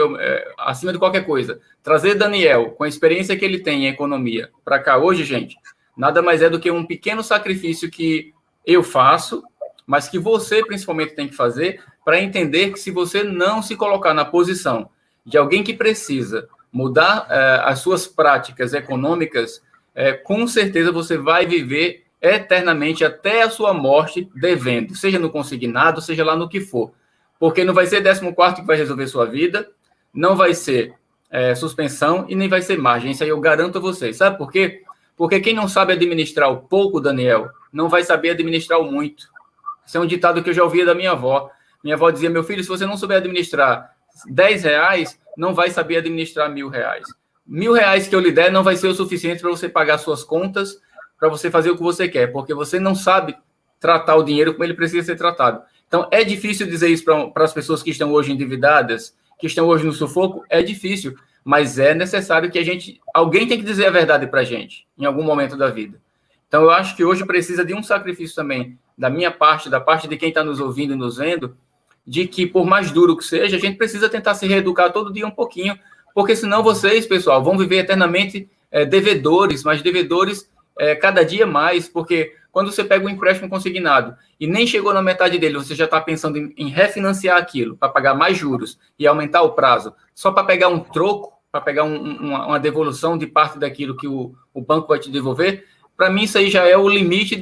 [SPEAKER 1] acima de qualquer coisa, trazer Daniel, com a experiência que ele tem em economia, para cá hoje, gente, nada mais é do que um pequeno sacrifício que eu faço, mas que você, principalmente, tem que fazer, para entender que, se você não se colocar na posição de alguém que precisa mudar as suas práticas econômicas, com certeza você vai viver eternamente até a sua morte devendo, seja no consignado, seja lá no que for. Porque não vai ser 14º que vai resolver sua vida, não vai ser suspensão e nem vai ser margem. Isso aí eu garanto a vocês. Sabe por quê? Porque quem não sabe administrar o pouco, Daniel, não vai saber administrar o muito. Isso é um ditado que eu já ouvia da minha avó. Minha avó dizia, meu filho, se você não souber administrar R$10, não vai saber administrar R$1.000. R$1.000 que eu lhe der não vai ser o suficiente para você pagar suas contas, para você fazer o que você quer, porque você não sabe tratar o dinheiro como ele precisa ser tratado. Então, é difícil dizer isso para as pessoas que estão hoje endividadas, que estão hoje no sufoco, é difícil, mas é necessário que alguém tem que dizer a verdade para a gente, em algum momento da vida. Então, eu acho que hoje precisa de um sacrifício também, da minha parte, da parte de quem está nos ouvindo e nos vendo, de que, por mais duro que seja, a gente precisa tentar se reeducar todo dia um pouquinho, porque senão vocês, pessoal, vão viver eternamente devedores, mas devedores cada dia mais, porque quando você pega um empréstimo consignado e nem chegou na metade dele, você já está pensando em refinanciar aquilo, para pagar mais juros e aumentar o prazo, só para pegar um troco, para pegar uma devolução de parte daquilo que o banco vai te devolver, para mim isso aí já é o limite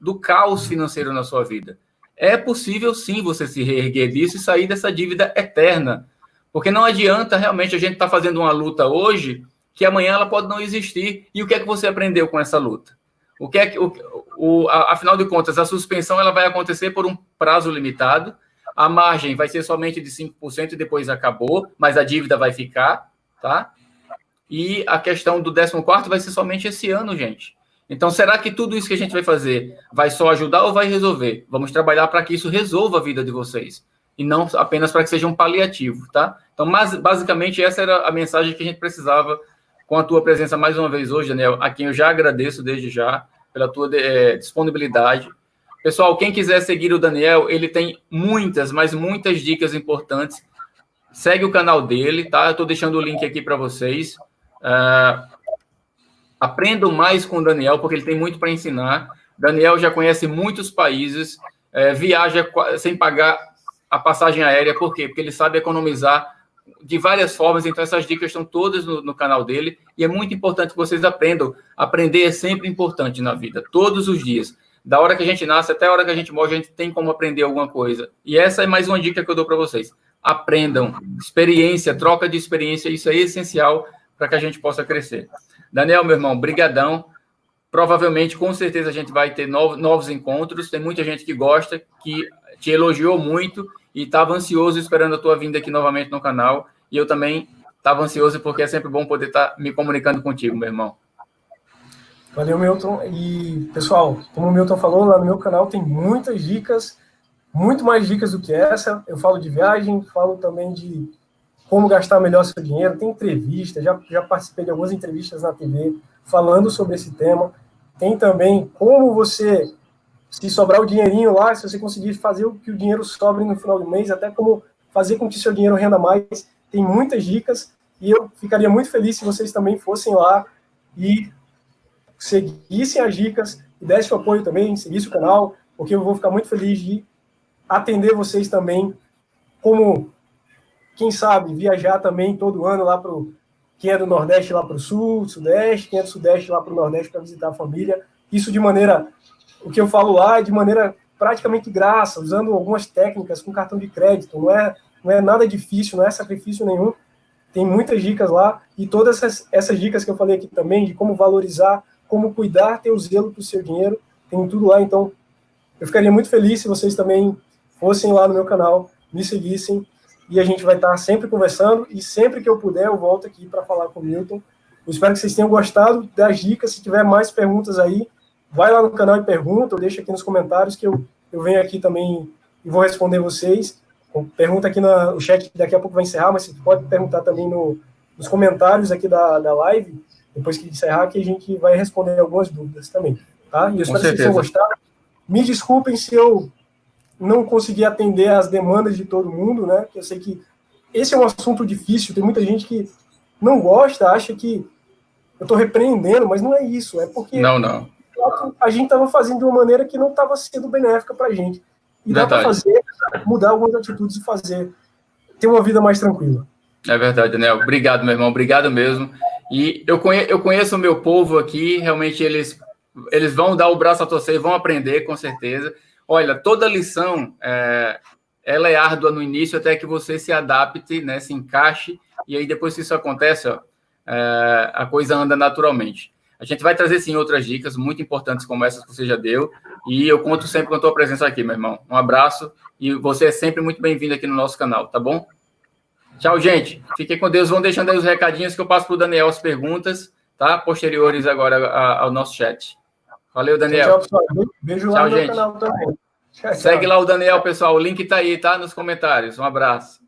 [SPEAKER 1] do caos financeiro na sua vida. É possível, sim, você se reerguer disso e sair dessa dívida eterna, porque não adianta realmente a gente estar fazendo uma luta hoje que amanhã ela pode não existir. E o que é que você aprendeu com essa luta? Afinal de contas, a suspensão ela vai acontecer por um prazo limitado, a margem vai ser somente de 5% e depois acabou, mas a dívida vai ficar, tá? E a questão do 14º vai ser somente esse ano, gente. Então, será que tudo isso que a gente vai fazer vai só ajudar ou vai resolver? Vamos trabalhar para que isso resolva a vida de vocês, e não apenas para que seja um paliativo, tá? Então, basicamente, essa era a mensagem que a gente precisava com a tua presença mais uma vez hoje, Daniel, a quem eu já agradeço desde já pela tua disponibilidade. Pessoal, quem quiser seguir o Daniel, ele tem muitas, mas muitas dicas importantes. Segue o canal dele, tá? Eu estou deixando o link aqui para vocês. Aprendam mais com o Daniel, porque ele tem muito para ensinar. Daniel já conhece muitos países, viaja sem pagar a passagem aérea. Por quê? Porque ele sabe economizar de várias formas, então essas dicas estão todas no canal dele, e é muito importante que vocês aprendam. Aprender é sempre importante na vida, todos os dias. Da hora que a gente nasce até a hora que a gente morre, a gente tem como aprender alguma coisa. E essa é mais uma dica que eu dou para vocês. Aprendam. Experiência, troca de experiência, isso é essencial para que a gente possa crescer. Daniel, meu irmão, brigadão. Provavelmente, com certeza, a gente vai ter novos encontros. Tem muita gente que gosta, que te elogiou muito e estava ansioso esperando a tua vinda aqui novamente no canal. E eu também estava ansioso, porque é sempre bom poder estar me comunicando contigo, meu irmão.
[SPEAKER 2] Valeu, Milton. E, pessoal, como o Milton falou, lá no meu canal tem muitas dicas, muito mais dicas do que essa. Eu falo de viagem, falo também de como gastar melhor seu dinheiro, tem entrevista, já participei de algumas entrevistas na TV falando sobre esse tema. Tem também como você, se sobrar o dinheirinho lá, se você conseguir fazer o que o dinheiro sobre no final do mês, até como fazer com que seu dinheiro renda mais. Tem muitas dicas e eu ficaria muito feliz se vocês também fossem lá e seguissem as dicas e dessem o apoio também, seguissem o canal, porque eu vou ficar muito feliz de atender vocês também, como, quem sabe, viajar também todo ano lá para quem é do Nordeste lá para o Sul, Sudeste, quem é do Sudeste lá para o Nordeste para visitar a família. Isso de maneira, o que eu falo lá é de maneira praticamente graça, usando algumas técnicas com cartão de crédito, não é nada difícil, não é sacrifício nenhum. Tem muitas dicas lá, e todas essas dicas que eu falei aqui também, de como valorizar, como cuidar, ter o zelo para o seu dinheiro, tem tudo lá. Então, eu ficaria muito feliz se vocês também fossem lá no meu canal, me seguissem, e a gente vai estar sempre conversando, e sempre que eu puder, eu volto aqui para falar com o Milton. Eu espero que vocês tenham gostado das dicas. Se tiver mais perguntas aí, vai lá no canal e pergunta, ou deixa aqui nos comentários, que eu venho aqui também e vou responder vocês. Pergunta aqui no chat, que daqui a pouco vai encerrar, mas você pode perguntar também nos comentários aqui da live, depois que encerrar, que a gente vai responder algumas dúvidas também, tá? E eu espero que vocês tenham gostado. Me desculpem se eu não consegui atender as demandas de todo mundo, né? Eu sei que esse é um assunto difícil, tem muita gente que não gosta, acha que eu estou repreendendo, mas não é isso, é porque
[SPEAKER 1] não.
[SPEAKER 2] A gente estava fazendo de uma maneira que não estava sendo benéfica para a gente. E dá para mudar algumas atitudes e ter uma vida mais tranquila.
[SPEAKER 1] É verdade, Daniel. Obrigado, meu irmão. Obrigado mesmo. E eu conheço o meu povo aqui, realmente eles vão dar o braço a torcer, vão aprender, com certeza. Olha, toda lição, ela é árdua no início até que você se adapte, né, se encaixe, e aí depois que isso acontece, a coisa anda naturalmente. A gente vai trazer, sim, outras dicas muito importantes como essas que você já deu, e eu conto sempre com a tua presença aqui, meu irmão. Um abraço, e você é sempre muito bem-vindo aqui no nosso canal, tá bom? Tchau, gente. Fiquem com Deus. Vão deixando aí os recadinhos que eu passo para o Daniel as perguntas, tá? Posteriores agora ao nosso chat. Valeu, Daniel.
[SPEAKER 2] Tchau, pessoal. Beijo lá no meu canal também.
[SPEAKER 1] Segue lá o Daniel, pessoal. O link tá aí, tá? Nos comentários. Um abraço.